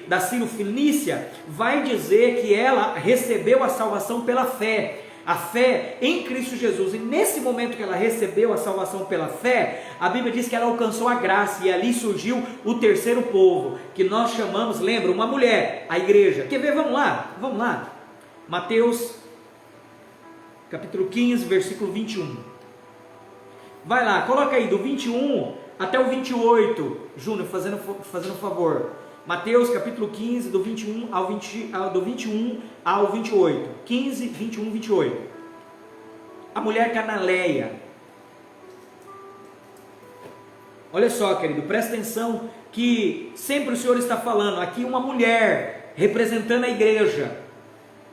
da Sírio-Fenícia, vai dizer que ela recebeu a salvação pela fé, a fé em Cristo Jesus. E nesse momento que ela recebeu a salvação pela fé, a Bíblia diz que ela alcançou a graça, e ali surgiu o terceiro povo, que nós chamamos, lembra, uma mulher, a igreja. Quer ver? Vamos lá, Mateus capítulo 15, versículo 21, vai lá, coloca aí do 21 até o 28, Júnior, fazendo um favor. Mateus capítulo 15, do 21 ao 28, 15, 21, 28, a mulher cananeia. Olha só, querido, presta atenção que sempre o Senhor está falando aqui uma mulher representando a igreja.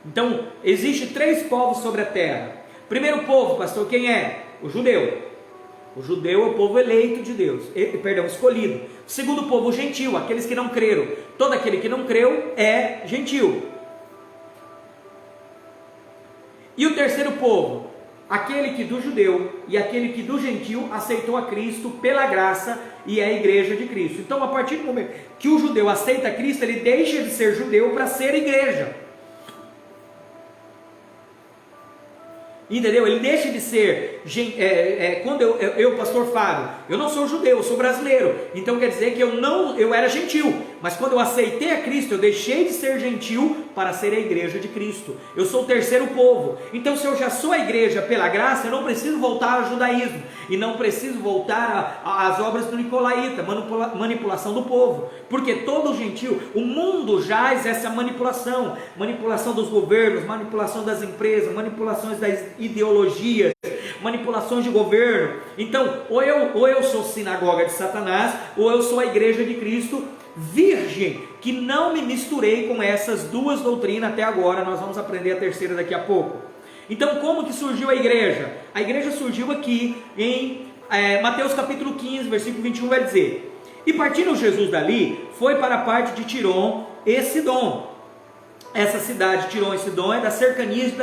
Então, existe 3 povos sobre a terra. Primeiro povo, pastor, quem é? O judeu. O judeu é o povo eleito de Deus, escolhido. O segundo povo, o gentil, aqueles que não creram. Todo aquele que não creu é gentil. E o terceiro povo, aquele que do judeu e aquele que do gentil aceitou a Cristo pela graça e é a igreja de Cristo. Então, a partir do momento que o judeu aceita Cristo, ele deixa de ser judeu para ser igreja. Entendeu? Ele deixa de ser, quando eu pastor Fábio, eu não sou judeu, eu sou brasileiro, então quer dizer que eu era gentil, mas quando eu aceitei a Cristo, eu deixei de ser gentil para ser a igreja de Cristo. Eu sou o terceiro povo. Então, se eu já sou a igreja pela graça, eu não preciso voltar ao judaísmo, e não preciso voltar às obras do Nicolaíta, manipulação do povo, porque todo gentil, o mundo jaz essa manipulação dos governos, manipulação das empresas, manipulações das ideologias, manipulações de governo. Então, ou eu sou sinagoga de Satanás, ou eu sou a igreja de Cristo virgem, que não me misturei com essas duas doutrinas até agora. Nós vamos aprender a terceira daqui a pouco. Então, como que surgiu a igreja? A igreja surgiu aqui em Mateus capítulo 15, versículo 21, vai dizer: e partindo Jesus dali, foi para a parte de Tirom e Sidom. Essa cidade, Tirom e Sidom, é das cercanias,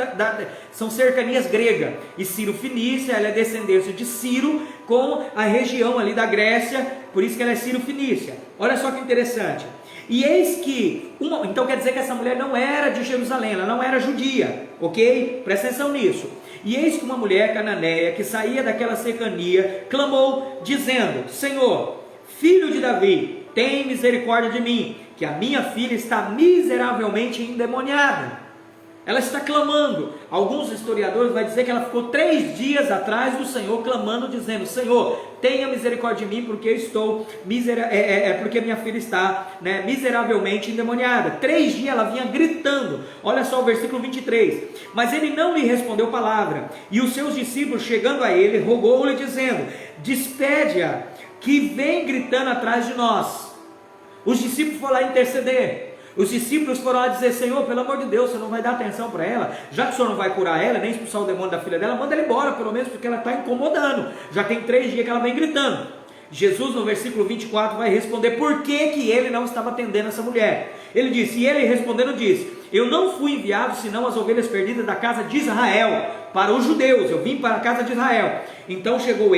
são cercanias gregas, e Ciro Fenícia, ela é descendência de Ciro, com a região ali da Grécia, por isso que ela é Ciro Fenícia. Olha só que interessante, e eis que, então quer dizer que essa mulher não era de Jerusalém, ela não era judia, ok? Presta atenção nisso. E eis que uma mulher cananeia, que saía daquela cercania, clamou, dizendo: Senhor, filho de Davi, tem misericórdia de mim, que a minha filha está miseravelmente endemoniada. Ela está clamando. Alguns historiadores vão dizer que ela ficou 3 dias atrás do Senhor, clamando, dizendo: Senhor, tenha misericórdia de mim, porque porque minha filha está miseravelmente endemoniada. 3 dias ela vinha gritando. Olha só o versículo 23. Mas ele não lhe respondeu palavra, e os seus discípulos, chegando a ele, rogou-lhe, dizendo: despede-a, que vem gritando atrás de nós. Os discípulos foram lá interceder. Os discípulos foram lá dizer: Senhor, pelo amor de Deus, você não vai dar atenção para ela? Já que o Senhor não vai curar ela, nem expulsar o demônio da filha dela, manda ela embora, pelo menos, porque ela está incomodando. Já tem 3 dias que ela vem gritando. Jesus, no versículo 24, vai responder por que ele não estava atendendo essa mulher. Ele disse, e ele respondendo disse: eu não fui enviado senão as ovelhas perdidas da casa de Israel. Para os judeus, eu vim para a casa de Israel. Então chegou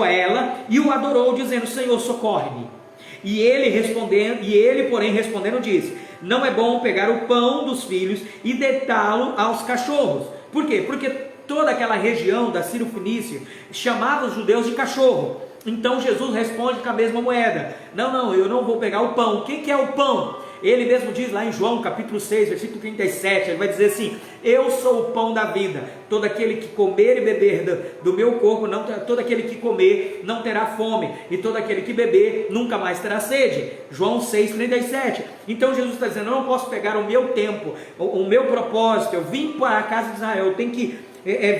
ela e o adorou, dizendo: Senhor, socorre-me. E ele, porém, respondendo, disse: não é bom pegar o pão dos filhos e deitá-lo aos cachorros. Por quê? Porque toda aquela região da Ciro Fenícia chamava os judeus de cachorro. Então Jesus responde com a mesma moeda: não, eu não vou pegar o pão. O que é o pão? Ele mesmo diz lá em João capítulo 6, versículo 37, ele vai dizer assim: eu sou o pão da vida, todo aquele que comer e beber do meu corpo, todo aquele que comer não terá fome, e todo aquele que beber nunca mais terá sede. João 6, 37. Então Jesus está dizendo: eu não posso pegar o meu tempo, o meu propósito, eu vim para a casa de Israel, eu tenho que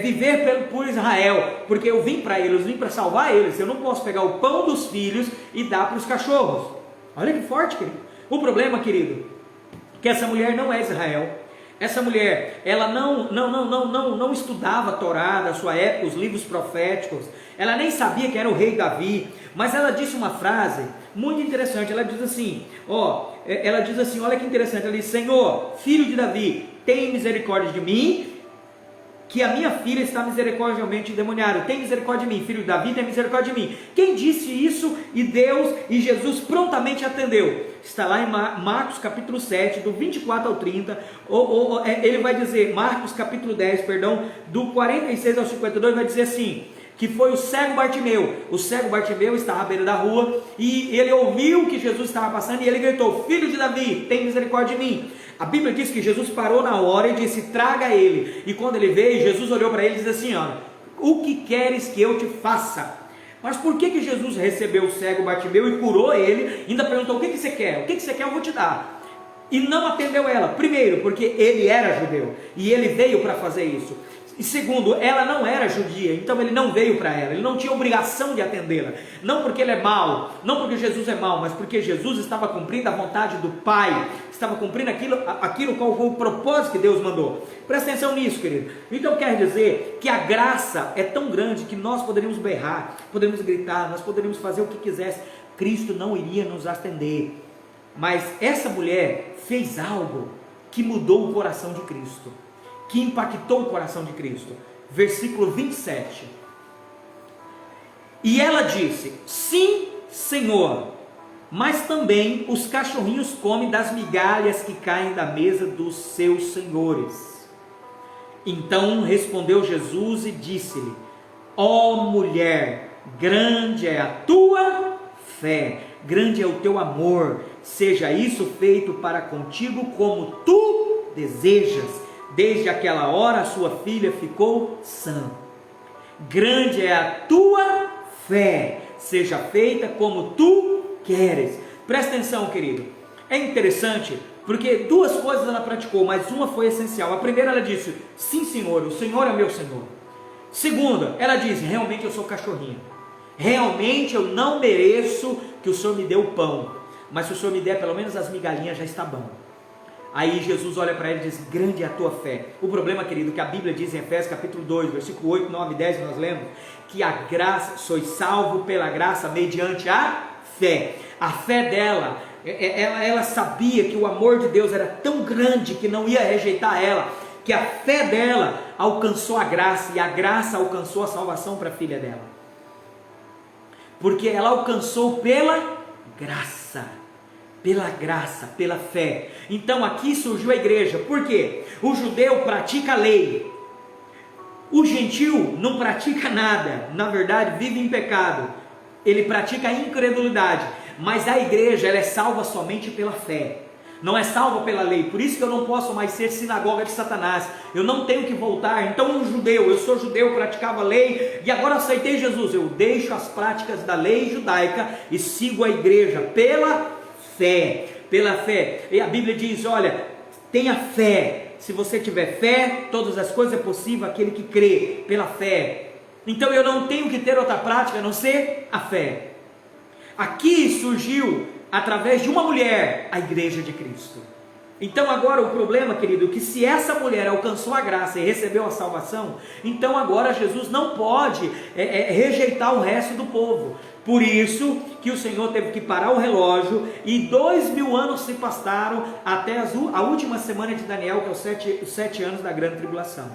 viver por Israel, porque eu vim para eles, eu vim para salvar eles. Eu não posso pegar o pão dos filhos e dar para os cachorros. Olha que forte, querido. O problema, querido, que essa mulher não é Israel. Essa mulher, ela não estudava a Torá da sua época, os livros proféticos. Ela nem sabia que era o rei Davi. Mas ela disse uma frase muito interessante. Ela diz assim, olha que interessante. Ela diz: Senhor, filho de Davi, tem misericórdia de mim, que a minha filha está misericordiamente endemoniada. Tem misericórdia de mim, filho de Davi, tem misericórdia de mim. Quem disse isso? E Deus e Jesus prontamente atendeu. Está lá em Marcos capítulo 7, do 24 ao 30, ele vai dizer, Marcos capítulo 10, do 46 ao 52, vai dizer assim, que foi o cego Bartimeu. O cego Bartimeu estava à beira da rua, e ele ouviu que Jesus estava passando, e ele gritou: filho de Davi, tem misericórdia de mim. A Bíblia diz que Jesus parou na hora e disse: traga ele. E quando ele veio, Jesus olhou para ele e disse assim: o que queres que eu te faça? Mas por que Jesus recebeu o cego Bartimeu e curou ele? Ainda perguntou: o que você quer? O que você quer eu vou te dar. E não atendeu ela. Primeiro, porque ele era judeu, e ele veio para fazer isso. E segundo, ela não era judia, então ele não veio para ela, ele não tinha obrigação de atendê-la. Não porque ele é mau, não porque Jesus é mau, mas porque Jesus estava cumprindo a vontade do Pai, estava cumprindo aquilo qual foi o propósito que Deus mandou. Presta atenção nisso, querido. Então quer dizer que a graça é tão grande que nós poderíamos berrar, poderíamos gritar, nós poderíamos fazer o que quisesse, Cristo não iria nos atender. Mas essa mulher fez algo que mudou o coração de Cristo, que impactou o coração de Cristo. Versículo 27. E ela disse: sim, Senhor, mas também os cachorrinhos comem das migalhas que caem da mesa dos seus senhores. Então respondeu Jesus e disse-lhe: ó mulher, grande é a tua fé, grande é o teu amor, seja isso feito para contigo como tu desejas. Desde aquela hora a sua filha ficou sã. Grande é a tua fé, seja feita como tu queres. Presta atenção, querido. É interessante, porque duas coisas ela praticou, mas uma foi essencial. A primeira, ela disse: sim, Senhor, o Senhor é meu Senhor. Segunda, ela disse: realmente eu sou cachorrinha, realmente eu não mereço que o Senhor me dê o pão, mas se o Senhor me der pelo menos as migalhinhas já está bom. Aí Jesus olha para ela e diz: grande é a tua fé. O problema, querido, que a Bíblia diz em Efésios capítulo 2, versículo 8, 9 e 10, nós lemos que a graça, sois salvo pela graça mediante a fé. A fé dela, ela sabia que o amor de Deus era tão grande que não ia rejeitar ela, que a fé dela alcançou a graça, e a graça alcançou a salvação para a filha dela, porque ela alcançou pela graça, pela fé. Então aqui surgiu a igreja. Por quê? O judeu pratica a lei, o gentil não pratica nada, na verdade vive em pecado, ele pratica a incredulidade. Mas a igreja, ela é salva somente pela fé, não é salva pela lei. Por isso que eu não posso mais ser sinagoga de Satanás, eu não tenho que voltar. Então um judeu, eu sou judeu, praticava a lei, e agora aceitei Jesus, eu deixo as práticas da lei judaica e sigo a igreja pela fé. E a Bíblia diz: olha, tenha fé. Se você tiver fé, todas as coisas é possível aquele que crê, pela fé. Então eu não tenho que ter outra prática a não ser a fé. Aqui surgiu, através de uma mulher, a igreja de Cristo. Então agora o problema, querido, é que se essa mulher alcançou a graça e recebeu a salvação, então agora Jesus não pode rejeitar o resto do povo. Por isso que o Senhor teve que parar o relógio, e 2000 anos se passaram até a última semana de Daniel, que é os 7 anos da grande tribulação.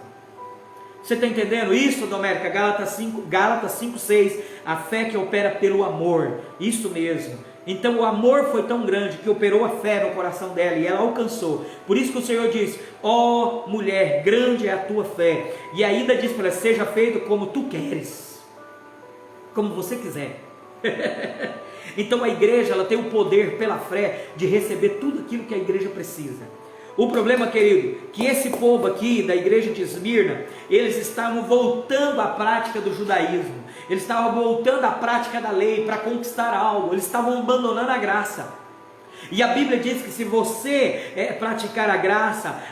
Você está entendendo isso, Domérica? Gálatas 5:6, a fé que opera pelo amor, isso mesmo. Então o amor foi tão grande que operou a fé no coração dela, e ela alcançou. Por isso que o Senhor diz: ó mulher, grande é a tua fé. E ainda diz para ela: seja feito como tu queres, como você quiser. Então a igreja, ela tem o poder pela fé de receber tudo aquilo que a igreja precisa. O problema, querido, que esse povo aqui da igreja de Esmirna, eles estavam voltando à prática do judaísmo, eles estavam voltando à prática da lei para conquistar algo, eles estavam abandonando a graça. E a Bíblia diz que se você praticar a graça,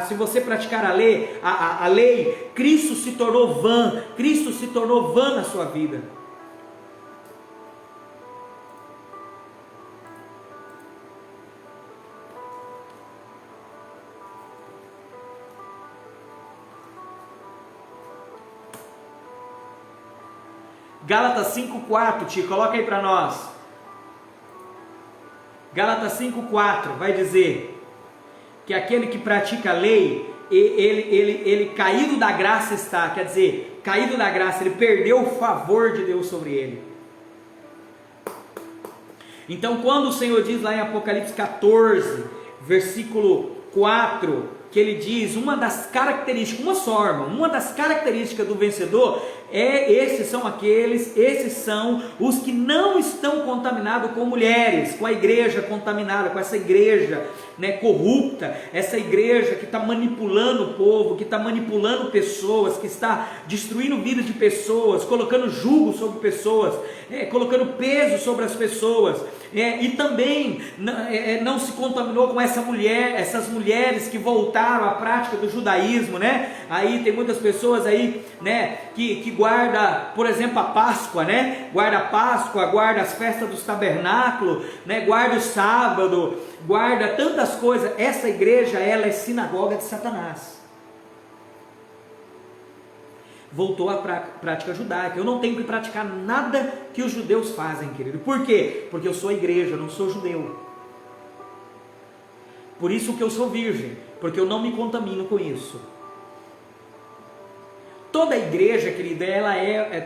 se você praticar a lei, Cristo se tornou vã na sua vida. Gálatas 5:4, Tio, coloca aí para nós. Gálatas 5:4 vai dizer que aquele que pratica a lei, ele caído da graça está, quer dizer, caído da graça, ele perdeu o favor de Deus sobre ele. Então quando o Senhor diz lá em Apocalipse 14, versículo 4, que ele diz, uma das características do vencedor esses são os que não estão contaminados com mulheres, com a igreja contaminada, com essa igreja corrupta, essa igreja que está manipulando o povo, que está manipulando pessoas, que está destruindo vidas de pessoas, colocando jugo sobre pessoas, colocando peso sobre as pessoas. e também não se contaminou com essas mulheres que voltaram à prática do judaísmo, né? Aí tem muitas pessoas aí, né, que guarda, por exemplo, a Páscoa, né? Guarda a Páscoa, guarda as festas dos tabernáculos, né? Guarda o sábado, guarda tantas coisas. Essa igreja, ela é sinagoga de Satanás. Voltou à prática judaica. Eu não tenho que praticar nada que os judeus fazem, querido. Por quê? Porque eu sou a igreja, eu não sou judeu. Por isso que eu sou virgem, porque eu não me contamino com isso. Toda a igreja, querida,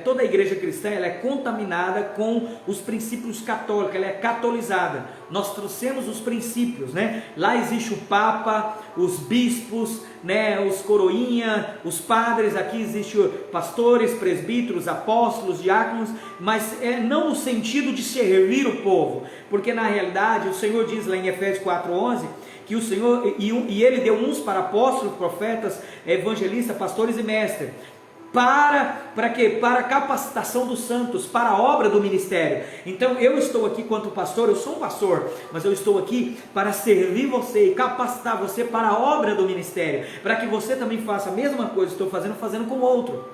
toda a igreja cristã, ela é contaminada com os princípios católicos, ela é catolizada. Nós trouxemos os princípios, né? Lá existe o Papa, os bispos, né? Os coroinha, os padres. Aqui existem pastores, presbíteros, apóstolos, diáconos, mas não no sentido de servir o povo, porque na realidade o Senhor diz lá em Efésios 4:11, que o Senhor, e Ele deu uns para apóstolos, profetas, evangelistas, pastores e mestres. Para quê? Para a capacitação dos santos, para a obra do ministério. Então eu estou aqui quanto pastor, eu sou um pastor, mas eu estou aqui para servir você e capacitar você para a obra do ministério, para que você também faça a mesma coisa que estou fazendo com o outro.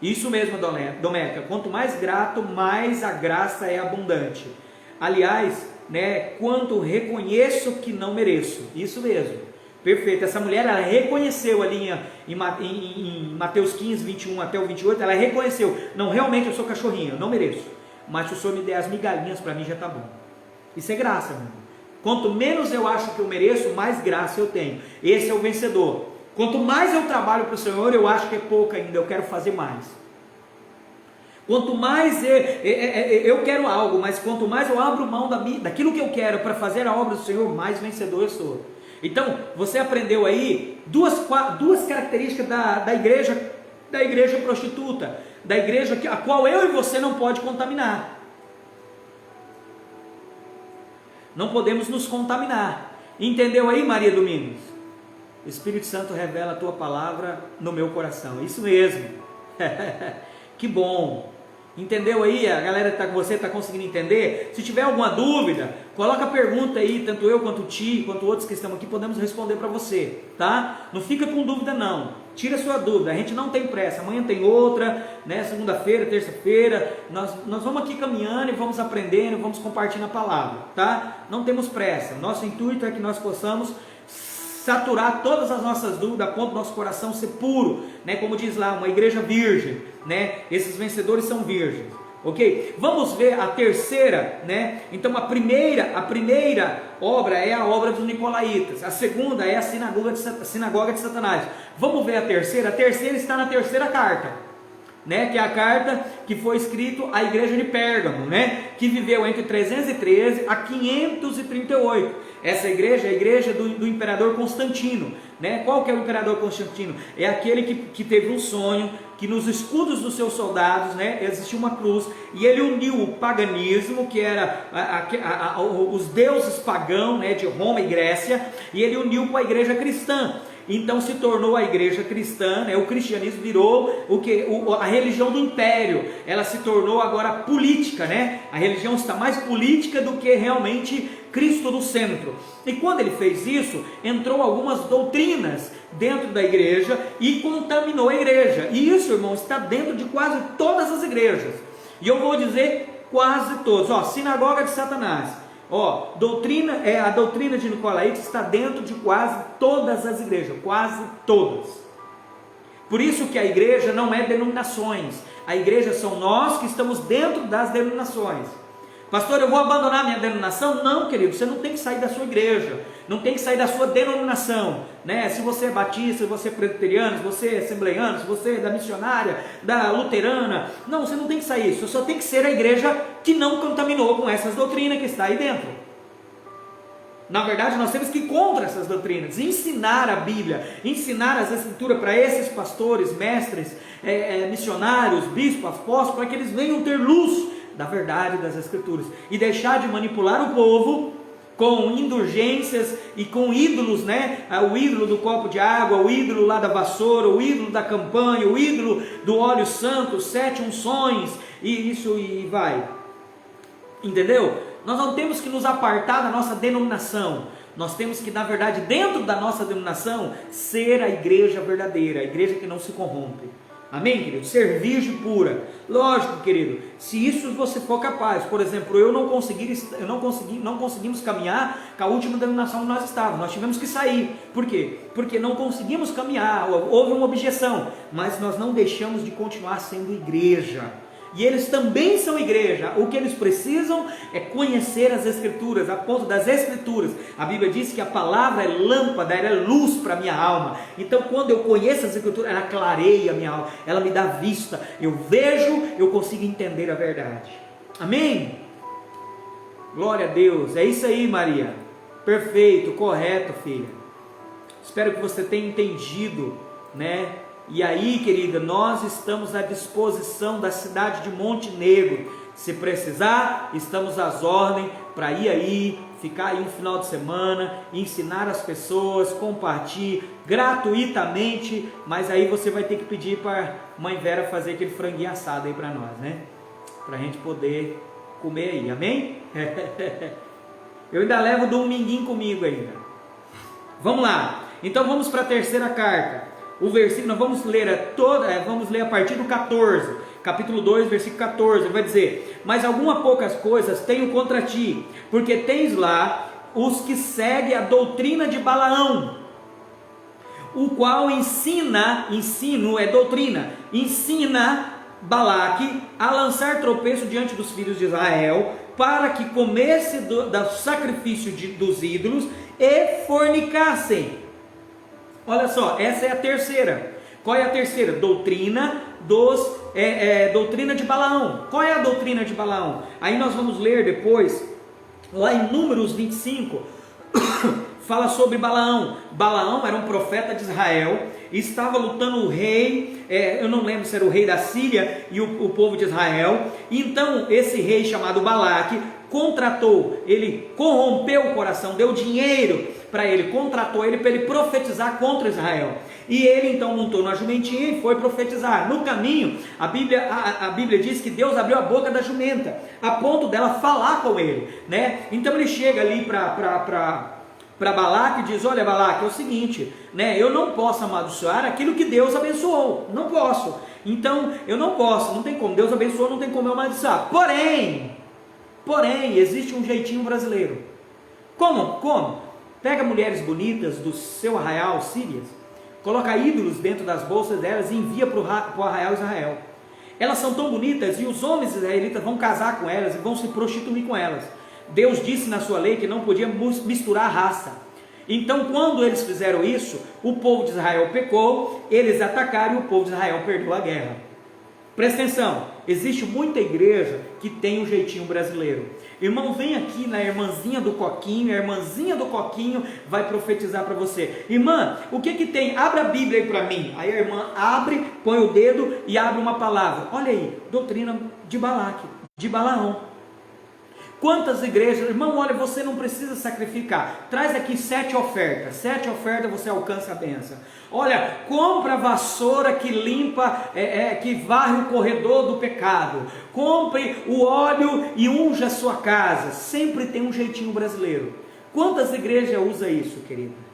Isso mesmo, Domérica, quanto mais grato, mais a graça é abundante. Aliás, né, quanto reconheço que não mereço. Isso mesmo. Perfeito, essa mulher, ela reconheceu ali em Mateus 15, 21 até o 28, ela reconheceu, não, realmente eu sou cachorrinho, eu não mereço, mas se o Senhor me der as migalhinhas, para mim já está bom. Isso é graça, meu irmão. Quanto menos eu acho que eu mereço, mais graça eu tenho. Esse é o vencedor. Quanto mais eu trabalho para o Senhor, eu acho que é pouco ainda, eu quero fazer mais. Quanto mais eu quero algo, mas quanto mais eu abro mão daquilo que eu quero para fazer a obra do Senhor, mais vencedor eu sou. Então, você aprendeu aí duas características da igreja prostituta, da igreja a qual eu e você não pode contaminar. Não podemos nos contaminar. Entendeu aí, Maria Domingos? O Espírito Santo revela a tua palavra no meu coração. Isso mesmo. Que bom. Entendeu aí? A galera você está conseguindo entender? Se tiver alguma dúvida, coloca a pergunta aí, tanto eu quanto o Ti, quanto outros que estão aqui, podemos responder para você, tá? Não fica com dúvida não, tira a sua dúvida, a gente não tem pressa, amanhã tem outra, né? Segunda-feira, terça-feira, nós vamos aqui caminhando e vamos aprendendo, vamos compartilhando a palavra, tá? Não temos pressa, nosso intuito é que nós possamos saturar todas as nossas dúvidas, a ponto do nosso coração ser puro, né? Como diz lá, uma igreja virgem, né? Esses vencedores são virgens, ok? Vamos ver a terceira, né? Então a primeira obra é a obra dos nicolaítas, a segunda é a sinagoga de Satanás. Vamos ver a terceira está na terceira carta, né? Que é a carta que foi escrita à igreja de Pérgamo, né? Que viveu entre 313 a 538. Essa igreja é a igreja do imperador Constantino, né? Qual que é o imperador Constantino? É aquele que teve um sonho, que nos escudos dos seus soldados, né, existia uma cruz, e ele uniu o paganismo, que era os deuses pagãos, né, de Roma e Grécia, e ele uniu com a igreja cristã. Então se tornou a igreja cristã, né? O cristianismo virou a religião do império. Ela se tornou agora política, né? A religião está mais política do que realmente Cristo no centro. E quando ele fez isso, entrou algumas doutrinas dentro da igreja e contaminou a igreja. E isso, irmão, está dentro de quase todas as igrejas. E eu vou dizer quase todas. Ó, sinagoga de Satanás. Ó, a doutrina de Nicolaítas está dentro de quase todas as igrejas, quase todas. Por isso que a igreja não é denominações, a igreja são nós que estamos dentro das denominações. Pastor, eu vou abandonar minha denominação? Não, querido, você não tem que sair da sua igreja, não tem que sair da sua denominação, né? Se você é batista, se você é presbiteriano, se você é assembleiano, se você é da missionária, da luterana, não, você não tem que sair, você só tem que ser a igreja que não contaminou com essas doutrinas que está aí dentro. Na verdade, nós temos que ir contra essas doutrinas, ensinar a Bíblia, ensinar as Escrituras para esses pastores, mestres, missionários, bispos, apóstolos, para que eles venham ter luz da verdade das Escrituras e deixar de manipular o povo com indulgências e com ídolos, né? O ídolo do copo de água, o ídolo lá da vassoura, o ídolo da campanha, o ídolo do óleo santo, 7 unções, e vai. Entendeu? Nós não temos que nos apartar da nossa denominação. Nós temos que, na verdade, dentro da nossa denominação, ser a igreja verdadeira, a igreja que não se corrompe. Amém, querido? Ser virgem pura. Lógico, querido, se isso você for capaz. Por exemplo, não conseguimos caminhar com a última denominação que nós estávamos. Nós tivemos que sair. Por quê? Porque não conseguimos caminhar, houve uma objeção. Mas nós não deixamos de continuar sendo igreja. E eles também são igreja. O que eles precisam é conhecer as Escrituras, a ponto das Escrituras. A Bíblia diz que a palavra é lâmpada, ela é luz para a minha alma. Então quando eu conheço as Escrituras, ela clareia a minha alma, ela me dá vista. Eu vejo, eu consigo entender a verdade. Amém? Glória a Deus. É isso aí, Maria. Perfeito, correto, filha. Espero que você tenha entendido, né? E aí, querida, nós estamos à disposição da cidade de Montenegro. Se precisar, estamos às ordens para ir aí, ficar aí um final de semana, ensinar as pessoas, compartilhar gratuitamente. Mas aí você vai ter que pedir para mãe Vera fazer aquele franguinho assado aí para nós, né? Para a gente poder comer aí, amém? Eu ainda levo dominguinho comigo ainda. Vamos lá, então vamos para a terceira carta. O versículo, nós vamos ler a partir do 14, capítulo 2, versículo 14, vai dizer: mas algumas poucas coisas tenho contra ti, porque tens lá os que seguem a doutrina de Balaão, o qual ensina Balaque a lançar tropeço diante dos filhos de Israel, para que comesse do sacrifício dos ídolos e fornicassem. Olha só, essa é a terceira. Qual é a terceira? Doutrina de Balaão. Qual é a doutrina de Balaão? Aí nós vamos ler depois, lá em Números 25, fala sobre Balaão. Balaão era um profeta de Israel, e estava lutando o rei, eu não lembro se era o rei da Síria e o povo de Israel. Então esse rei chamado Balaque contratou, ele corrompeu o coração, deu dinheiro para ele, contratou ele para ele profetizar contra Israel. E ele então montou na jumentinha e foi profetizar. No caminho, a Bíblia diz que Deus abriu a boca da jumenta, a ponto dela falar com ele, né? Então ele chega ali para Balaque e diz: olha, Balaque, é o seguinte, né? Eu não posso amaldiçoar aquilo que Deus abençoou, não posso. Então eu não posso, não tem como, Deus abençoou, não tem como eu amaldiçoar. Porém, existe um jeitinho brasileiro. Como? Pega mulheres bonitas do seu arraial sírias, coloca ídolos dentro das bolsas delas e envia para o arraial Israel. Elas são tão bonitas e os homens israelitas vão casar com elas e vão se prostituir com elas. Deus disse na sua lei que não podia misturar a raça. Então quando eles fizeram isso, o povo de Israel pecou, eles atacaram e o povo de Israel perdeu a guerra. Presta atenção, existe muita igreja que tem um jeitinho brasileiro. Irmão, vem aqui na irmãzinha do Coquinho, a irmãzinha do Coquinho vai profetizar para você. Irmã, o que tem? Abre a Bíblia aí para mim. Aí a irmã abre, põe o dedo e abre uma palavra. Olha aí, doutrina de Balaque, de Balaão. Quantas igrejas, irmão, olha, você não precisa sacrificar, traz aqui 7 ofertas, 7 ofertas você alcança a bênção. Olha, compra a vassoura que limpa, que varre o corredor do pecado, compre o óleo e unja a sua casa. Sempre tem um jeitinho brasileiro. Quantas igrejas usam isso, querido?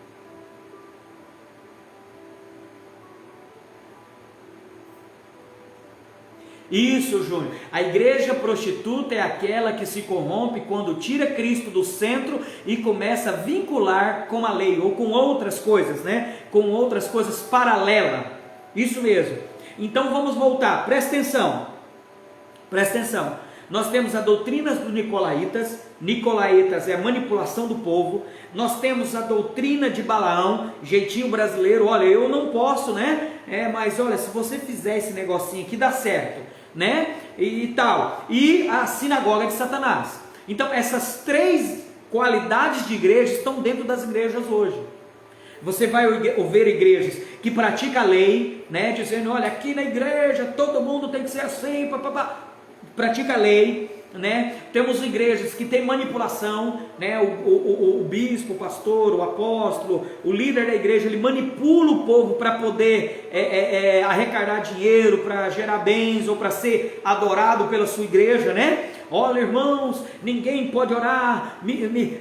Isso, Júnior. A igreja prostituta é aquela que se corrompe quando tira Cristo do centro e começa a vincular com a lei ou com outras coisas, né? Com outras coisas paralelas. Isso mesmo. Então vamos voltar. Presta atenção. Presta atenção. Nós temos a doutrina dos Nicolaítas. Nicolaítas é a manipulação do povo. Nós temos a doutrina de Balaão, jeitinho brasileiro. Olha, eu não posso, né? Mas olha, se você fizer esse negocinho aqui, dá certo, né? E tal. E a sinagoga de Satanás. Então, essas 3 qualidades de igreja estão dentro das igrejas hoje. Você vai ver igrejas que praticam a lei, né? Dizendo, olha, aqui na igreja todo mundo tem que ser assim, papapá. Pratica a lei, né? Temos igrejas que tem manipulação, né? O bispo, o pastor, o apóstolo, o líder da igreja, ele manipula o povo para poder arrecadar dinheiro, para gerar bens ou para ser adorado pela sua igreja, né? Olha, irmãos, ninguém pode orar,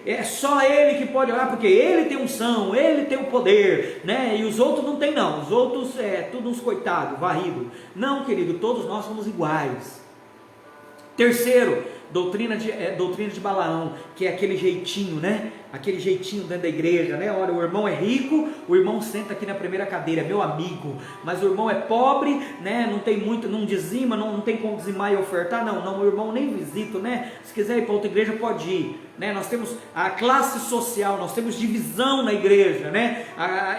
é só ele que pode orar, porque ele tem unção, ele tem o poder, né? E os outros não tem não, os outros tudo uns coitados, varrido. Não, querido, todos nós somos iguais. Terceiro, doutrina de Balaão, que é aquele jeitinho, né? Aquele jeitinho dentro da igreja, né? Olha, o irmão é rico, o irmão senta aqui na primeira cadeira, é meu amigo, mas o irmão é pobre, né? Não tem muito, não dizima, não tem como dizimar e ofertar, não, o irmão nem visita, né? Se quiser ir para outra igreja, pode ir, né? Nós temos a classe social, nós temos divisão na igreja, né?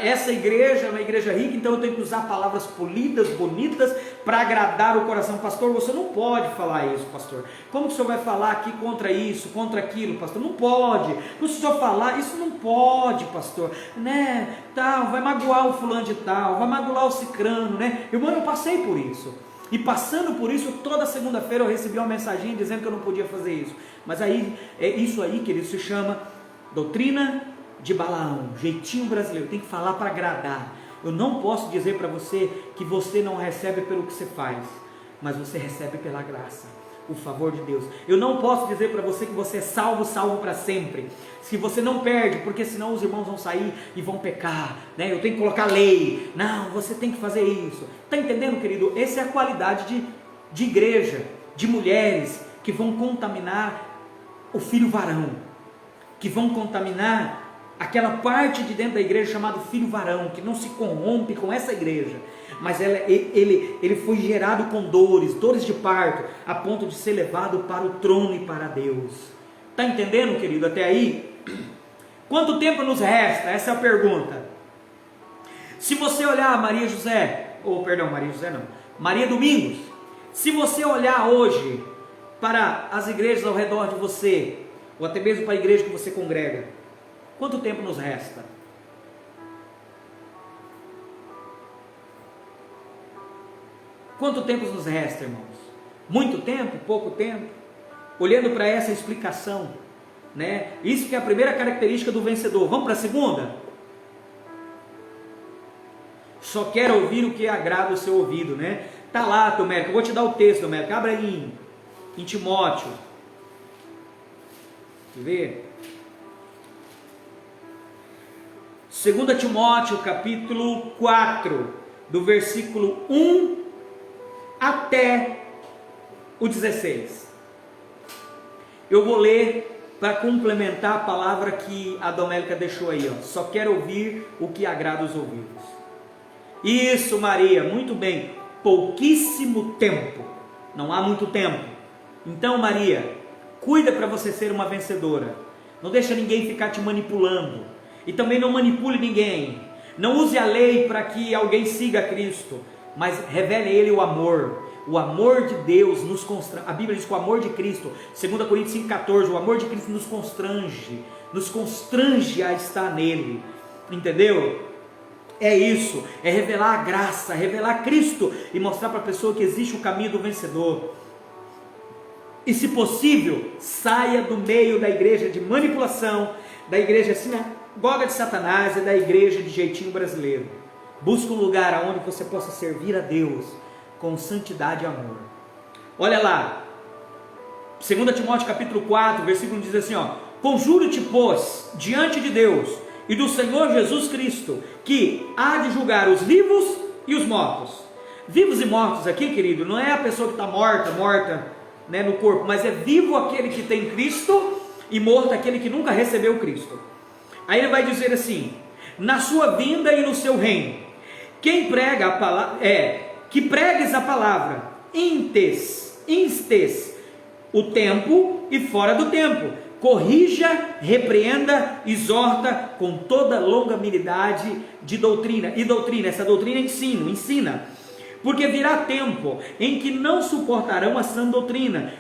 Essa igreja é uma igreja rica, então eu tenho que usar palavras polidas, bonitas, para agradar o coração. Pastor, você não pode falar isso, pastor. Como que o senhor vai falar aqui contra isso, contra aquilo, pastor? Não pode. Se o senhor falar, isso não pode, pastor, né? Tal, vai magoar o fulano de tal, vai magoar o cicrano, né? Irmão, eu passei por isso. E passando por isso, toda segunda-feira eu recebi uma mensagem dizendo que eu não podia fazer isso. Mas aí, isso aí, querido, se chama doutrina de Balaão, jeitinho brasileiro. Tem que falar para agradar. Eu não posso dizer para você que você não recebe pelo que você faz, mas você recebe pela graça, o favor de Deus. Eu não posso dizer para você que você é salvo para sempre, se você não perde, porque senão os irmãos vão sair e vão pecar, né? Eu tenho que colocar lei, não, você tem que fazer isso. Está entendendo, querido? Essa é a qualidade de igreja, de mulheres que vão contaminar o filho varão, que vão contaminar aquela parte de dentro da igreja chamada filho varão, que não se corrompe com essa igreja, mas ele foi gerado com dores de parto, a ponto de ser levado para o trono e para Deus. Está entendendo, querido, até aí? Quanto tempo nos resta? Essa é a pergunta. Se você olhar Maria Domingos, se você olhar hoje para as igrejas ao redor de você, ou até mesmo para a igreja que você congrega, quanto tempo nos resta? Quanto tempo nos resta, irmãos? Muito tempo? Pouco tempo? Olhando para essa explicação, né? Isso que é a primeira característica do vencedor. Vamos para a segunda? Só quer ouvir o que agrada o seu ouvido, né? Tá lá, Tomérico, eu vou te dar o texto, Tomérico. Abra aí em Timóteo. Quer ver? 2 Timóteo capítulo 4, do versículo 1 até o 16. Eu vou ler para complementar a palavra que a Domélica deixou aí, ó. Só quero ouvir o que agrada os ouvidos. Isso, Maria, muito bem. Pouquíssimo tempo, não há muito tempo. Então, Maria, cuida para você ser uma vencedora. Não deixa ninguém ficar te manipulando. E também não manipule ninguém. Não use a lei para que alguém siga Cristo, mas revele a Ele o amor. O amor de Deus nos constrange. A Bíblia diz que o amor de Cristo, 2 Coríntios 5,14, o amor de Cristo nos constrange a estar nele. Entendeu? É isso, é revelar a graça, revelar Cristo e mostrar para a pessoa que existe o caminho do vencedor. E se possível, saia do meio da igreja de manipulação, da igreja sinagoga de Satanás e da igreja de jeitinho brasileiro. Busque um lugar onde você possa servir a Deus com santidade e amor. Olha lá, 2 Timóteo capítulo 4, versículo diz assim, ó: conjuro-te, pois, diante de Deus e do Senhor Jesus Cristo, que há de julgar os vivos e os mortos. Vivos e mortos aqui, querido, não é a pessoa que está morta, né, no corpo, mas é vivo aquele que tem Cristo e morto aquele que nunca recebeu Cristo. Aí ele vai dizer assim: na sua vinda e no seu reino, quem prega a palavra, que pregues a palavra, instes o tempo e fora do tempo, corrija, repreenda, exorta com toda longanimidade de doutrina. E doutrina, essa doutrina ensina, porque virá tempo em que não suportarão a sã doutrina.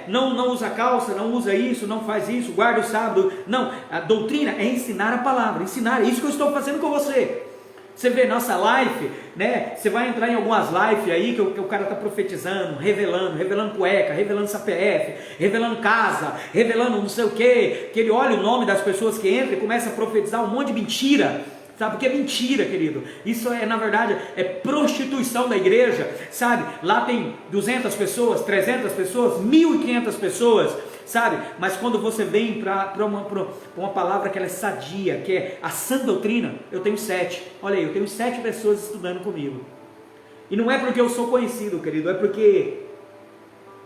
Não usa calça, não usa isso, não faz isso, guarda o sábado. Não, a doutrina é ensinar a palavra, ensinar, é isso que eu estou fazendo com você. Você vê nossa live, né? Você vai entrar em algumas lives aí que o cara está profetizando, revelando cueca, revelando CPF, revelando casa, revelando não sei o que ele olha o nome das pessoas que entram e começa a profetizar um monte de mentira. Sabe, porque é mentira, querido. Isso é, na verdade, é prostituição da igreja, sabe? Lá tem 200 pessoas, 300 pessoas, 1.500 pessoas, sabe? Mas quando você vem para uma palavra que ela é sadia, que é a sã doutrina, eu tenho 7. Olha aí, eu tenho 7 pessoas estudando comigo. E não é porque eu sou conhecido, querido, é porque...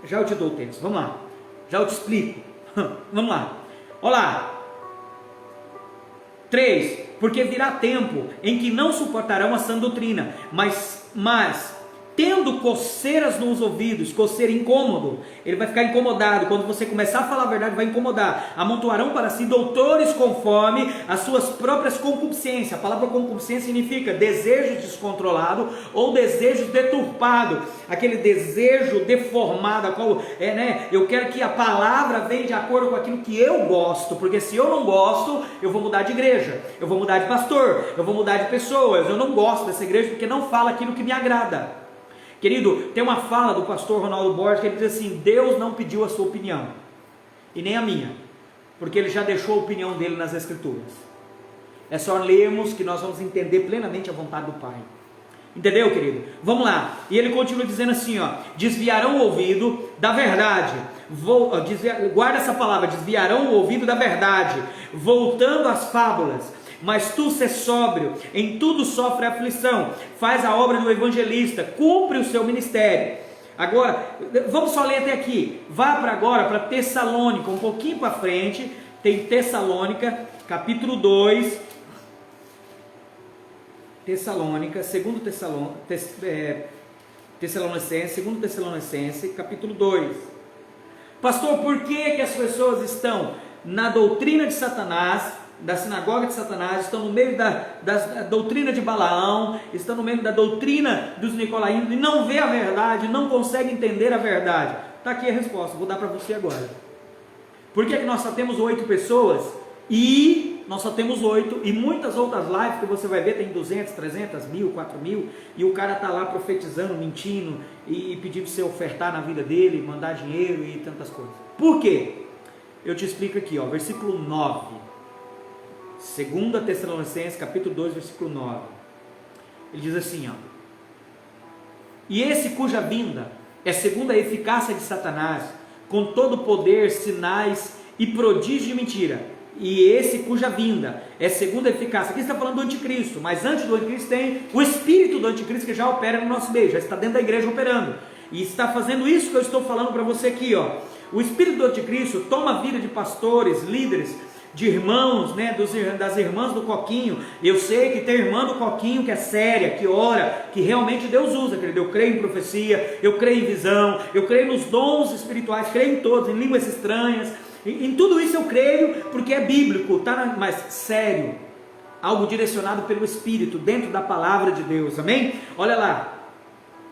Já eu te dou o texto, vamos lá. Já eu te explico. Vamos lá. Olha lá. 3, porque virá tempo em que não suportarão a sã doutrina, mas tendo coceiras nos ouvidos, coceira incômodo, ele vai ficar incomodado, quando você começar a falar a verdade vai incomodar, amontoarão para si doutores conforme as suas próprias concupiscências. A palavra concupiscência significa desejo descontrolado ou desejo deturpado, aquele desejo deformado, a qual, eu quero que a palavra venha de acordo com aquilo que eu gosto, porque se eu não gosto, eu vou mudar de igreja, eu vou mudar de pastor, eu vou mudar de pessoas, eu não gosto dessa igreja porque não fala aquilo que me agrada. Querido, tem uma fala do pastor Ronaldo Borges que ele diz assim: Deus não pediu a sua opinião, e nem a minha, porque ele já deixou a opinião dele nas escrituras. É só lermos que nós vamos entender plenamente a vontade do Pai. Entendeu, querido? Vamos lá. E ele continua dizendo assim, desviarão o ouvido da verdade. Guarda essa palavra, desviarão o ouvido da verdade, voltando às fábulas. Mas tu ser sóbrio, em tudo sofre aflição, faz a obra do evangelista, cumpre o seu ministério. Agora, vamos só ler até aqui. Vá agora para Tessalônica, um pouquinho para frente, tem Tessalônica, capítulo 2, Tessalônica, 2 Tessalonicenses, capítulo 2. Pastor, por que as pessoas estão na doutrina de Satanás, da sinagoga de Satanás, estão no meio da doutrina de Balaão, estão no meio da doutrina dos nicolaínos, e não vê a verdade, não consegue entender a verdade? Está aqui a resposta, vou dar para você agora. Por que nós só temos 8 pessoas? E nós só temos 8, e muitas outras lives que você vai ver, tem 200, 300, 1.000, 4.000, e o cara está lá profetizando, mentindo, e pedindo para você ofertar na vida dele, mandar dinheiro e tantas coisas. Por quê? Eu te explico aqui, versículo 9. 2 Tessalonicenses, capítulo 2, versículo 9. Ele diz assim, e esse cuja vinda é segundo a eficácia de Satanás, com todo poder, sinais e prodígio de mentira. E esse cuja vinda é segundo a eficácia. Aqui está falando do anticristo, mas antes do anticristo tem o espírito do anticristo que já opera no nosso meio, já está dentro da igreja operando, e está fazendo isso que eu estou falando para você aqui, O espírito do anticristo toma a vida de pastores, líderes, de irmãos, das irmãs do Coquinho. Eu sei que tem irmã do Coquinho que é séria, que ora, que realmente Deus usa, querido. Eu creio em profecia, eu creio em visão, eu creio nos dons espirituais, creio em todos, em línguas estranhas, em tudo isso eu creio, porque é bíblico, mas sério, algo direcionado pelo Espírito, dentro da palavra de Deus, amém? Olha lá,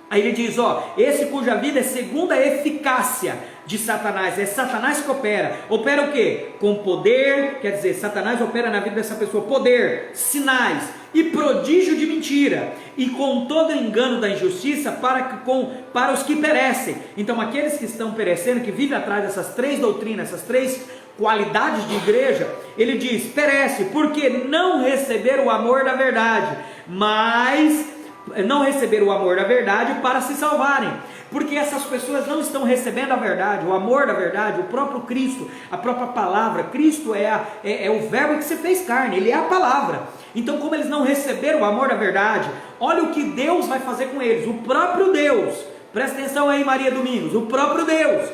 aí ele diz, esse cuja vida é segundo a eficácia de Satanás, é Satanás que opera o quê? Com poder, quer dizer, Satanás opera na vida dessa pessoa, poder, sinais e prodígio de mentira, e com todo engano da injustiça para os que perecem. Então aqueles que estão perecendo, que vivem atrás dessas 3 doutrinas, essas 3 qualidades de igreja, ele diz, perece, porque não receberam o amor da verdade, mas não receberam o amor da verdade para se salvarem, porque essas pessoas não estão recebendo a verdade, o amor da verdade, o próprio Cristo, a própria palavra. Cristo é o verbo que se fez carne, ele é a palavra. Então, como eles não receberam o amor da verdade, olha o que Deus vai fazer com eles, o próprio Deus. Presta atenção aí, Maria Domingos, o próprio Deus,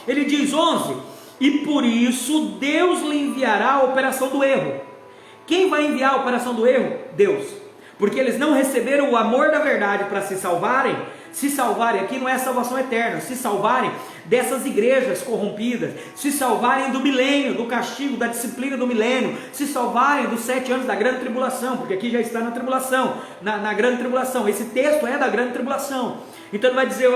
ele diz 11, e por isso Deus lhe enviará a operação do erro. Quem vai enviar a operação do erro? Deus. Porque eles não receberam o amor da verdade para se salvarem aqui não é salvação eterna, se salvarem dessas igrejas corrompidas, se salvarem do milênio, do castigo, da disciplina do milênio, se salvarem dos 7 anos da grande tribulação, porque aqui já está na tribulação, na grande tribulação, esse texto é da grande tribulação. Então ele vai dizer,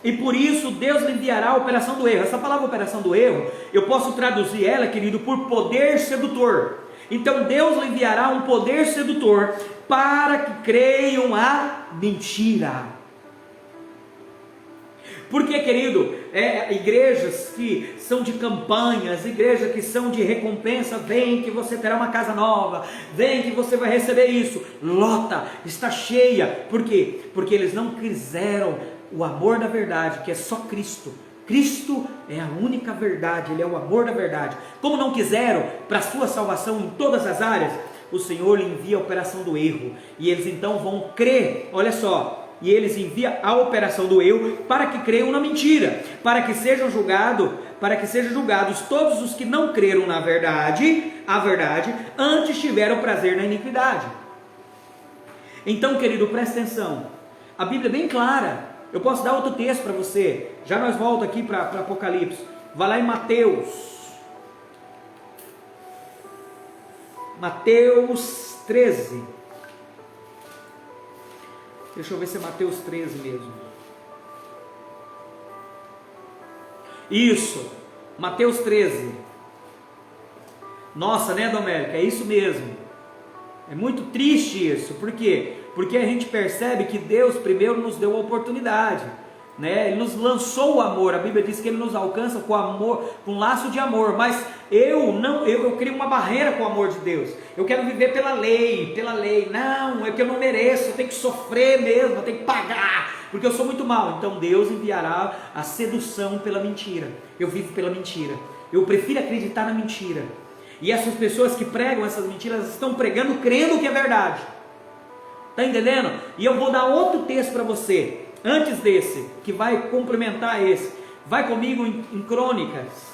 e por isso Deus lhe enviará a operação do erro. Essa palavra operação do erro, eu posso traduzir ela, querido, por poder sedutor. Então Deus lhe enviará um poder sedutor para que creiam a mentira. Porque, querido, igrejas que são de campanhas, igrejas que são de recompensa, vem que você terá uma casa nova, vem que você vai receber isso, lota, está cheia. Por quê? Porque eles não quiseram o amor da verdade, que é só Cristo. Cristo é a única verdade, Ele é o amor da verdade. Como não quiseram para a sua salvação em todas as áreas, o Senhor lhe envia a operação do erro, e eles então vão crer, olha só, e eles enviam a operação do erro para que creiam na mentira, para que sejam julgados todos os que não creram na verdade, a verdade, antes tiveram prazer na iniquidade. Então, querido, presta atenção, a Bíblia é bem clara. Eu posso dar outro texto para você, já nós voltamos aqui para Apocalipse, vai lá em Mateus 13, deixa eu ver se é Mateus 13 mesmo, isso, Mateus 13, nossa, né, Domérica, é isso mesmo, é muito triste isso. Por quê? Porque a gente percebe que Deus primeiro nos deu a oportunidade, né? Ele nos lançou o amor, a Bíblia diz que Ele nos alcança com amor, com um laço de amor, mas eu crio uma barreira com o amor de Deus, eu quero viver pela lei, não, é que eu não mereço, eu tenho que sofrer mesmo, eu tenho que pagar, porque eu sou muito mau. Então Deus enviará a sedução pela mentira, eu vivo pela mentira, eu prefiro acreditar na mentira, e essas pessoas que pregam essas mentiras, estão pregando crendo que é verdade, está entendendo? E eu vou dar outro texto para você, antes desse, que vai complementar esse. Vai comigo em Crônicas,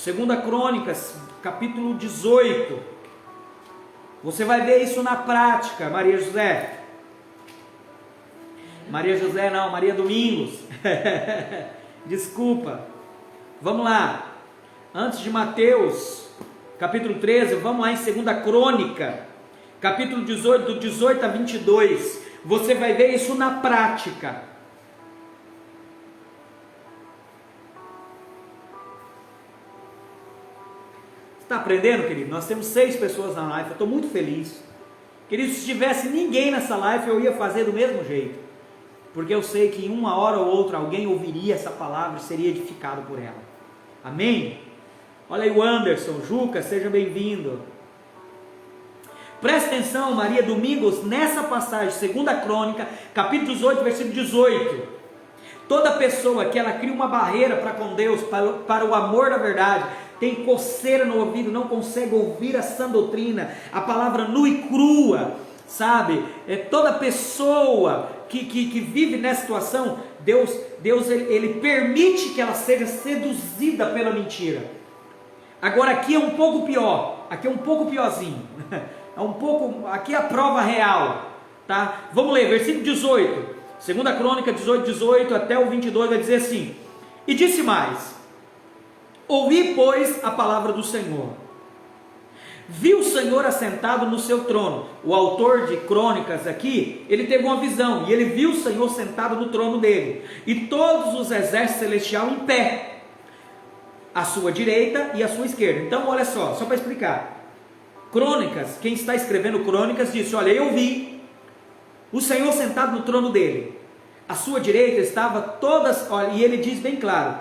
2 Crônicas, capítulo 18, você vai ver isso na prática, Maria José não, Maria Domingos, desculpa, vamos lá, antes de Mateus, capítulo 13, vamos lá em 2 Crônica, capítulo 18, do 18 a 22, você vai ver isso na prática. Está aprendendo, querido? Nós temos 6 pessoas na live, eu estou muito feliz. Querido, se tivesse ninguém nessa live, eu ia fazer do mesmo jeito, porque eu sei que em uma hora ou outra, alguém ouviria essa palavra e seria edificado por ela. Amém? Olha aí o Anderson, Juca, seja bem-vindo. Presta atenção, Maria Domingos, nessa passagem, 2 Crônica, capítulo 18, versículo 18. Toda pessoa que ela cria uma barreira para com Deus, para o amor da verdade, tem coceira no ouvido, não consegue ouvir a sã doutrina, a palavra nua e crua, sabe? Toda pessoa que vive nessa situação, Deus ele permite que ela seja seduzida pela mentira. Agora aqui é um pouco pior, aqui é um pouco piorzinho, aqui é a prova real, tá? Vamos ler, versículo 18, 2 Crônica 18 até o 22, vai dizer assim: e disse mais, ouvi pois a palavra do Senhor, viu o Senhor assentado no seu trono. O autor de Crônicas aqui, ele teve uma visão, e ele viu o Senhor sentado no trono dele, e todos os exércitos celestiais em pé, à sua direita e à sua esquerda. Então olha só para explicar, Crônicas, quem está escrevendo Crônicas disse, olha, eu vi o Senhor sentado no trono dele, à sua direita estava todas, olha, e ele diz bem claro,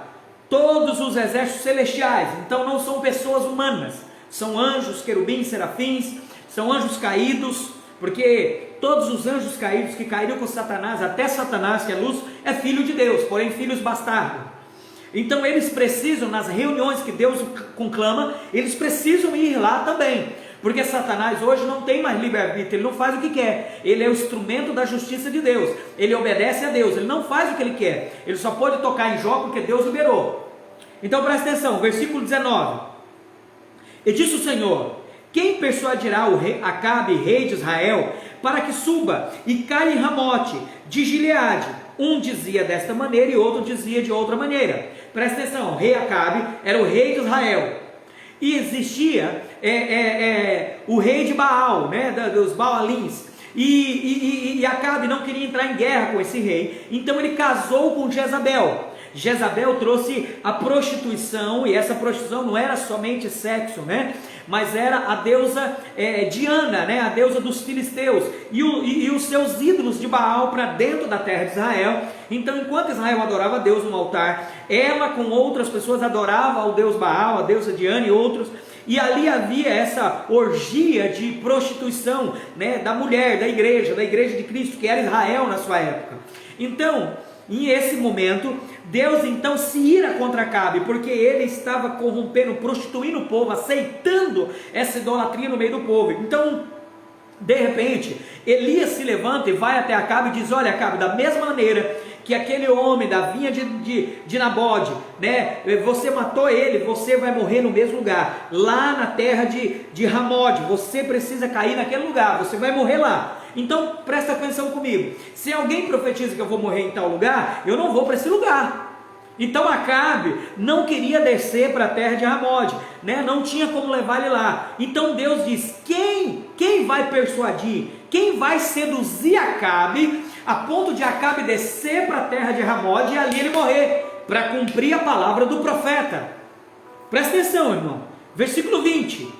todos os exércitos celestiais. Então não são pessoas humanas, são anjos, querubins, serafins, são anjos caídos, porque todos os anjos caídos que caíram com Satanás, até Satanás, que é luz, é filho de Deus, porém filhos bastardos. Então eles precisam, nas reuniões que Deus conclama, eles precisam ir lá também, porque Satanás hoje não tem mais livre-arbítrio, ele não faz o que quer, ele é o instrumento da justiça de Deus, ele obedece a Deus, ele não faz o que ele quer, ele só pode tocar em Jó porque Deus liberou. Então presta atenção, versículo 19, e disse o Senhor, quem persuadirá o rei Acabe, rei de Israel, para que suba e caia em Ramote de Gileade? Um dizia desta maneira e outro dizia de outra maneira. Presta atenção, o rei Acabe era o rei de Israel, e existia o rei de Baal, né, dos Baalins, e Acabe não queria entrar em guerra com esse rei, então ele casou com Jezabel. Jezabel trouxe a prostituição, e essa prostituição não era somente sexo, né? Mas era a deusa Diana, né? A deusa dos filisteus, e os seus ídolos de Baal para dentro da terra de Israel. Então, enquanto Israel adorava a Deus no altar, ela com outras pessoas adorava ao deus Baal, a deusa Diana e outros. E ali havia essa orgia de prostituição, né, da mulher, da igreja de Cristo, que era Israel na sua época. Então, em esse momento, Deus então se ira contra Acabe, porque ele estava corrompendo, prostituindo o povo, aceitando essa idolatria no meio do povo. Então, de repente, Elias se levanta e vai até Acabe e diz: olha, Acabe, da mesma maneira que aquele homem da vinha de Nabode, né, você matou ele, você vai morrer no mesmo lugar, lá na terra de Ramode, você precisa cair naquele lugar, você vai morrer lá. Então presta atenção comigo, se alguém profetiza que eu vou morrer em tal lugar, eu não vou para esse lugar. Então Acabe não queria descer para a terra de Ramode, né? Não tinha como levar ele lá. Então Deus diz: quem vai persuadir, quem vai seduzir Acabe, a ponto de Acabe descer para a terra de Ramode e ali ele morrer, para cumprir a palavra do profeta. Presta atenção, irmão, versículo 20.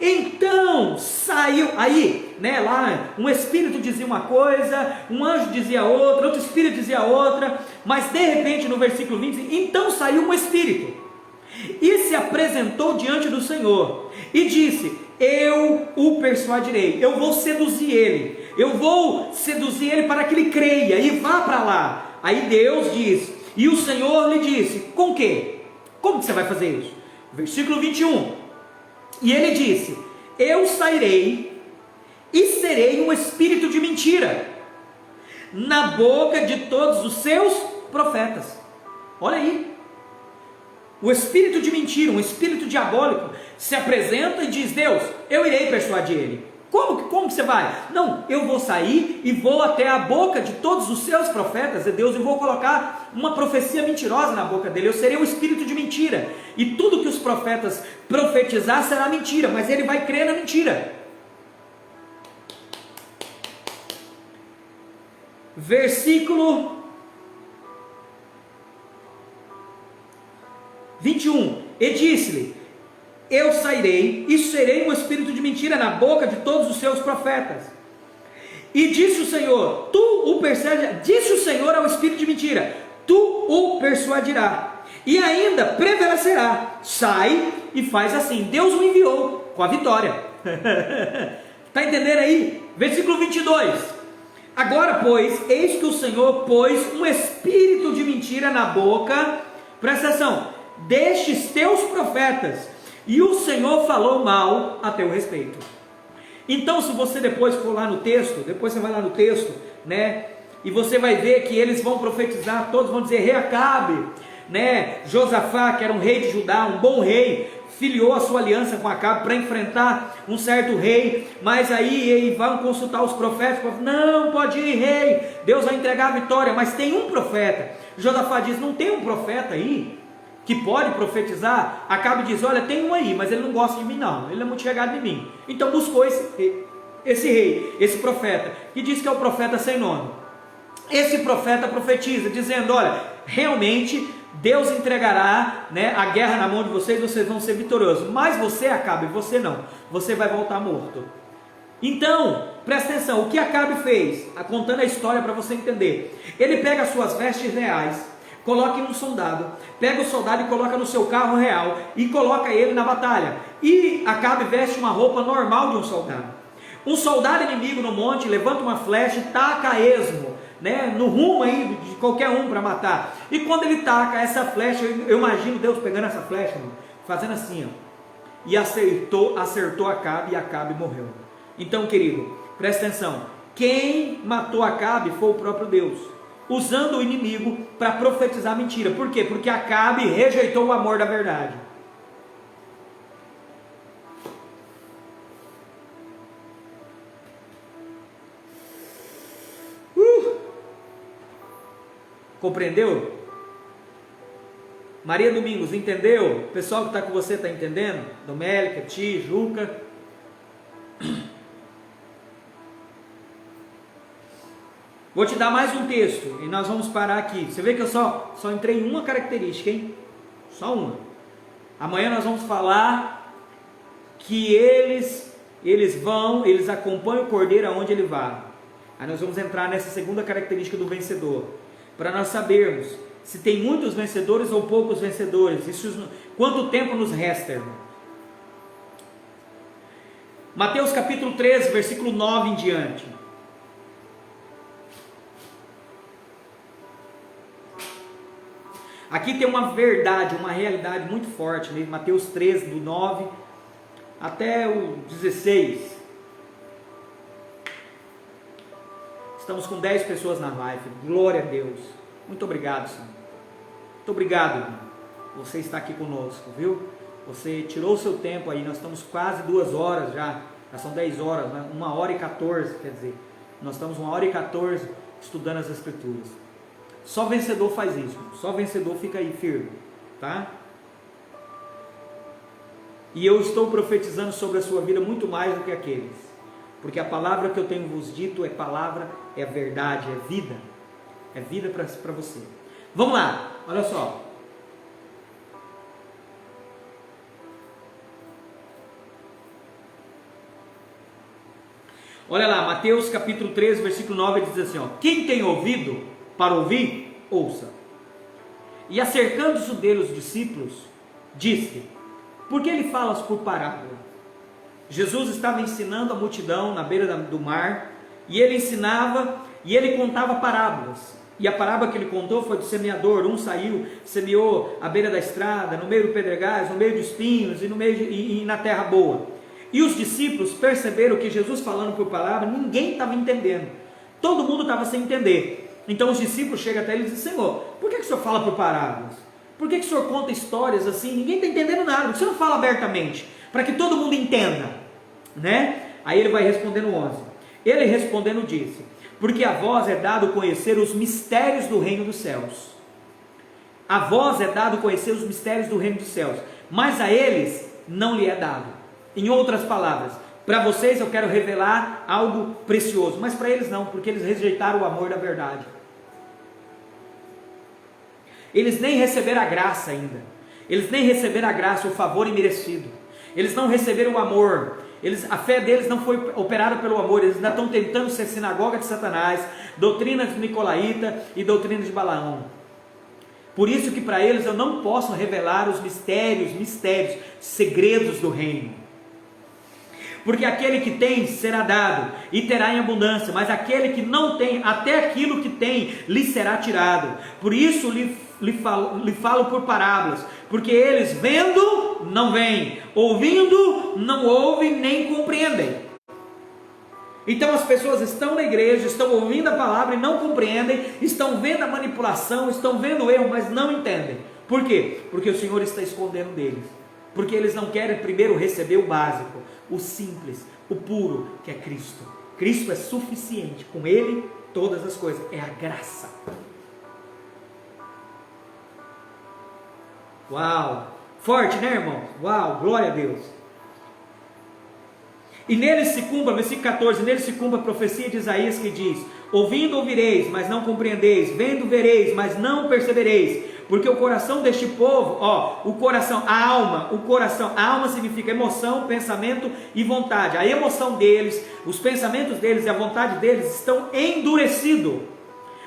Então saiu, aí, né, lá um espírito dizia uma coisa, um anjo dizia outra, outro espírito dizia outra, mas de repente no versículo 20, então saiu um espírito e se apresentou diante do Senhor e disse: eu o persuadirei, eu vou seduzir ele, eu vou seduzir ele para que ele creia e vá para lá. Aí Deus diz, e o Senhor lhe disse: com quê? Como que você vai fazer isso? Versículo 21, e ele disse: eu sairei e serei um espírito de mentira na boca de todos os seus profetas. Olha aí, o espírito de mentira, um espírito diabólico se apresenta e diz: Deus, eu irei persuadir ele. Como que você vai? Não, eu vou sair e vou até a boca de todos os seus profetas, e Deus, eu vou colocar uma profecia mentirosa na boca dele, eu serei um espírito de mentira, e tudo que os profetas profetizar será mentira, mas ele vai crer na mentira. Versículo 21, e disse-lhe: eu sairei e serei um espírito de mentira na boca de todos os seus profetas. E disse o Senhor, tu o persuadirás, disse o Senhor ao espírito de mentira, tu o persuadirás, e ainda prevalecerá. Sai e faz assim. Deus o enviou com a vitória. Está entendendo aí? Versículo 22. Agora, pois, eis que o Senhor pôs um espírito de mentira na boca, presta atenção, destes teus profetas, e o Senhor falou mal a teu respeito. Então, se você depois for lá no texto, depois você vai lá no texto, né, e você vai ver que eles vão profetizar, todos vão dizer: rei Acabe, né, Josafá, que era um rei de Judá, um bom rei, filiou a sua aliança com Acabe para enfrentar um certo rei, mas aí vão consultar os profetas, não pode ir, rei, Deus vai entregar a vitória, mas tem um profeta. Josafá diz: não tem um profeta aí que pode profetizar? Acabe diz: olha, tem um aí, mas ele não gosta de mim não, ele é muito chegado em mim. Então buscou esse rei, esse profeta, que diz que é o profeta sem nome. Esse profeta profetiza, dizendo: olha, realmente Deus entregará, né, a guerra na mão de vocês, vocês vão ser vitoriosos, mas você, Acabe, você não, você vai voltar morto. Então, presta atenção, o que Acabe fez, contando a história para você entender, ele pega as suas vestes reais, coloca em um soldado, pega o soldado e coloca no seu carro real, e coloca ele na batalha, e Acabe veste uma roupa normal de um soldado. Um soldado inimigo no monte levanta uma flecha e taca a esmo, né, no rumo aí de qualquer um para matar, e quando ele taca essa flecha, eu imagino Deus pegando essa flecha, fazendo assim, ó, e acertou Acabe, e Acabe morreu. Então, querido, presta atenção, quem matou Acabe foi o próprio Deus, usando o inimigo para profetizar mentira. Por quê? Porque Acabe rejeitou o amor da verdade. Compreendeu? Maria Domingos, entendeu? O pessoal que está com você está entendendo? Domélica, Ti, Juca. Vou te dar mais um texto e nós vamos parar aqui. Você vê que eu só entrei em uma característica, hein? Só uma. Amanhã nós vamos falar que eles acompanham o cordeiro aonde ele vai. Aí nós vamos entrar nessa segunda característica do vencedor, para nós sabermos se tem muitos vencedores ou poucos vencedores. Quanto tempo nos resta, irmão? Mateus capítulo 13, versículo 9 em diante. Aqui tem uma verdade, uma realidade muito forte, né? Mateus 13, do 9 até o 16. Estamos com 10 pessoas na live, glória a Deus. Muito obrigado, Senhor. Muito obrigado, irmão. Você está aqui conosco, viu? Você tirou o seu tempo aí, nós estamos quase 2 horas já são 10 horas, né? 1h14, quer dizer, nós estamos 1h14 estudando as Escrituras. Só vencedor faz isso, só vencedor fica aí firme, tá? E eu estou profetizando sobre a sua vida muito mais do que aqueles, porque a palavra que eu tenho vos dito é palavra, é verdade, é vida para você. Vamos lá, olha só. Olha lá, Mateus capítulo 13, versículo 9, diz assim, ó: quem tem ouvido para ouvir, ouça. E acercando-se dele os discípulos, disse: por que ele falas por parábola? Jesus estava ensinando a multidão na beira do mar, e ele ensinava, e ele contava parábolas. E a parábola que ele contou foi do semeador. Um saiu, semeou à beira da estrada, no meio do pedregais, no meio de espinhos, e na terra boa. E os discípulos perceberam que Jesus falando por palavra, ninguém estava entendendo, todo mundo estava sem entender. Então os discípulos chegam até ele e dizem: Senhor, por que o Senhor fala por parábolas? Por que o Senhor conta histórias assim? Ninguém está entendendo nada, por que o Senhor não fala abertamente, para que todo mundo entenda, né? Aí ele vai responder no 11, ele respondendo disse: porque a vós é dado conhecer os mistérios do reino dos céus. A vós é dado conhecer os mistérios do reino dos céus, mas a eles não lhe é dado. Em outras palavras, para vocês eu quero revelar algo precioso, mas para eles não, porque eles rejeitaram o amor da verdade. Eles nem receberam a graça ainda. Eles nem receberam a graça, o favor imerecido. Eles não receberam o amor. A fé deles não foi operada pelo amor. Eles ainda estão tentando ser sinagoga de Satanás, doutrina de Nicolaíta e doutrina de Balaão. Por isso que para eles eu não posso revelar os mistérios, segredos do reino. Porque aquele que tem será dado e terá em abundância, mas aquele que não tem, até aquilo que tem lhe será tirado. Por isso lhe falo por parábolas, porque eles vendo não veem, ouvindo não ouvem nem compreendem. Então as pessoas estão na igreja, estão ouvindo a palavra e não compreendem, estão vendo a manipulação, estão vendo o erro, mas não entendem. Por quê? Porque o Senhor está escondendo deles, porque eles não querem primeiro receber o básico, o simples, o puro, que é Cristo. Cristo é suficiente, com Ele todas as coisas, é a graça. Uau, forte, né, irmão? Uau, glória a Deus. E nele se cumpre, versículo 14, nele se cumpre a profecia de Isaías que diz: ouvindo ouvireis, mas não compreendeis, vendo vereis, mas não percebereis, porque o coração deste povo, o coração, a alma significa emoção, pensamento e vontade. A emoção deles, os pensamentos deles e a vontade deles estão endurecidos.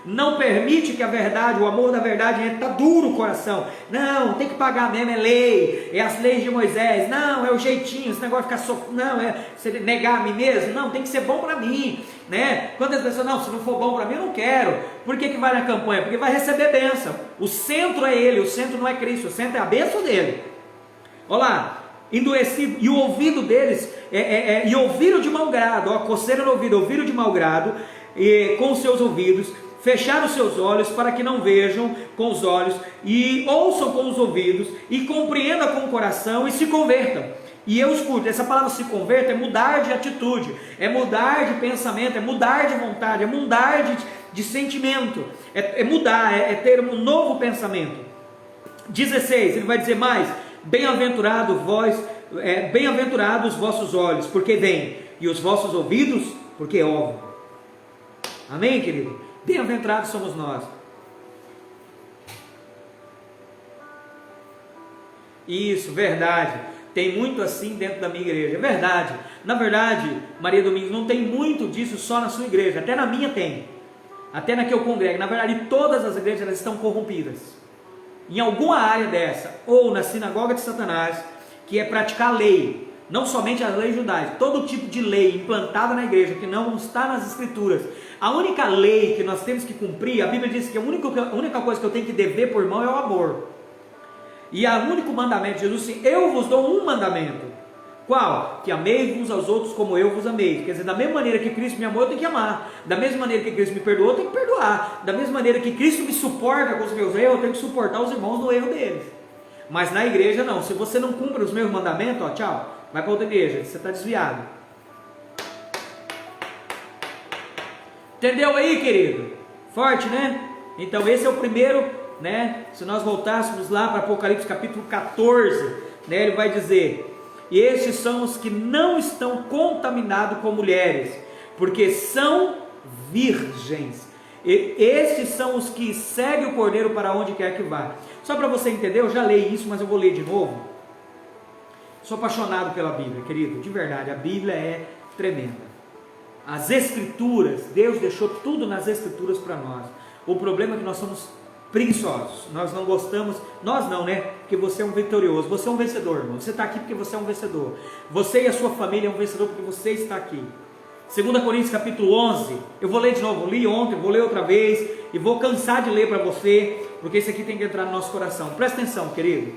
Não permite que a verdade, o amor da verdade, está duro o coração. Não, tem que pagar mesmo, é lei, é as leis de Moisés. Não, é o jeitinho, esse negócio de ficar sofrendo. Não, é você negar a mim mesmo. Não, tem que ser bom para mim, né? Quando as pessoas, não, se não for bom para mim, eu não quero. Por que vai na campanha? Porque vai receber bênção. O centro é ele, o centro não é Cristo, o centro é a bênção dele. Olha lá, endurecido, e o ouvido deles, e ouviram de mau grado, coceira no ouvido, ouviram de mau grado, com os seus ouvidos, fecharam os seus olhos para que não vejam com os olhos, e ouçam com os ouvidos, e compreendam com o coração, e se convertam. E eu escuto, essa palavra se converta é mudar de atitude, é mudar de pensamento, é mudar de vontade, é mudar de sentimento, é mudar, é ter um novo pensamento. 16, ele vai dizer mais: bem-aventurado vós, bem-aventurados os vossos olhos, porque veem, e os vossos ouvidos, porque ouvem. Amém, querido? Bem-aventurados somos nós. Isso, verdade. Tem muito assim dentro da minha igreja. É verdade. Na verdade, Maria Domingos, não tem muito disso só na sua igreja. Até na minha tem. Até na que eu congrego. Na verdade, todas as igrejas elas estão corrompidas. Em alguma área dessa, ou na sinagoga de Satanás, que é praticar a lei, não somente as leis judaicas, todo tipo de lei implantada na igreja, que não está nas escrituras. A única lei que nós temos que cumprir, a Bíblia diz que a única coisa que eu tenho que dever por irmão é o amor. E o único mandamento de Jesus, sim, eu vos dou um mandamento. Qual? Que ameis-vos aos outros como eu vos amei. Quer dizer, da mesma maneira que Cristo me amou, eu tenho que amar. Da mesma maneira que Cristo me perdoou, eu tenho que perdoar. Da mesma maneira que Cristo me suporta com os meus erros, eu tenho que suportar os irmãos no erro deles. Mas na igreja não. Se você não cumpre os meus mandamentos, ó, tchau, vai para outra igreja, você está desviado. Entendeu aí, querido? Forte, né? Então esse é o primeiro, né? Se nós voltássemos lá para Apocalipse capítulo 14, né? Ele vai dizer: e estes são os que não estão contaminados com mulheres, porque são virgens. E estes são os que seguem o Cordeiro para onde quer que vá. Só para você entender, eu já li isso, mas eu vou ler de novo. Sou apaixonado pela Bíblia, querido, de verdade, a Bíblia é tremenda. As Escrituras, Deus deixou tudo nas Escrituras para nós. O problema é que nós somos preguiçosos, nós não gostamos, nós não, né? Porque você é um vitorioso, você é um vencedor, irmão. Você está aqui porque você é um vencedor. Você e a sua família é um vencedor porque você está aqui. 2 Coríntios capítulo 11, eu vou ler de novo, eu li ontem, vou ler outra vez, e vou cansar de ler para você, porque isso aqui tem que entrar no nosso coração. Presta atenção, querido.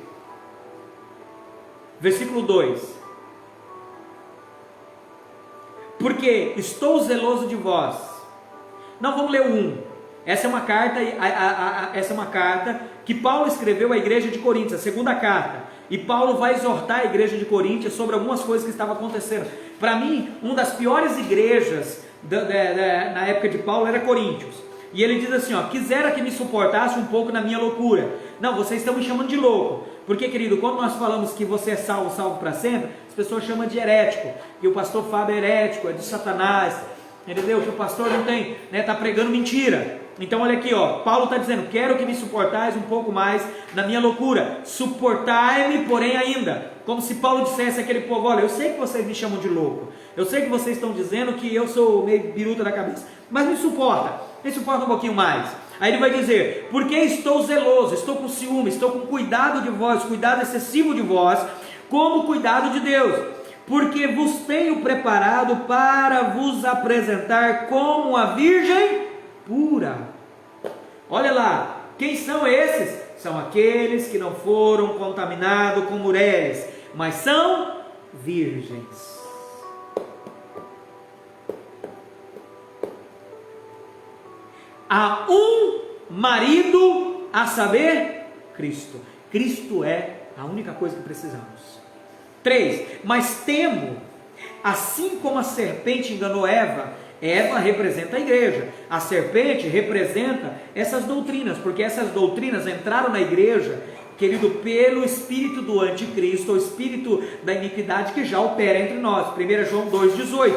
Versículo 2. Porque estou zeloso de vós. Não, vamos ler o 1. Essa é uma carta que Paulo escreveu à igreja de Coríntios, a segunda carta. E Paulo vai exortar a igreja de Coríntios sobre algumas coisas que estavam acontecendo. Para mim, uma das piores igrejas na época de Paulo era Coríntios. E ele diz assim, ó: quisera que me suportasse um pouco na minha loucura. Não, vocês estão me chamando de louco. Porque, querido, quando nós falamos que você é salvo para sempre, as pessoas chamam de herético. Que o pastor Fábio é herético, é de Satanás. Entendeu? Que o pastor não tem, né, está pregando mentira. Então olha aqui, ó, Paulo está dizendo: quero que me suportais um pouco mais na minha loucura. Suportai-me, porém ainda. Como se Paulo dissesse àquele povo: olha, eu sei que vocês me chamam de louco, eu sei que vocês estão dizendo que eu sou meio biruta da cabeça, mas me suporta um pouquinho mais. Aí ele vai dizer: porque estou zeloso, estou com ciúme, estou com cuidado de vós, cuidado excessivo de vós, como cuidado de Deus, porque vos tenho preparado para vos apresentar como a virgem pura. Olha lá, quem são esses? São aqueles que não foram contaminados com mulheres, mas são virgens. Há um marido, a saber, Cristo. Cristo é a única coisa que precisamos. 3. Mas temo, assim como a serpente enganou Eva, Eva representa a igreja, a serpente representa essas doutrinas, porque essas doutrinas entraram na igreja, querido, pelo espírito do anticristo, o espírito da iniquidade que já opera entre nós. 1 João 2,18,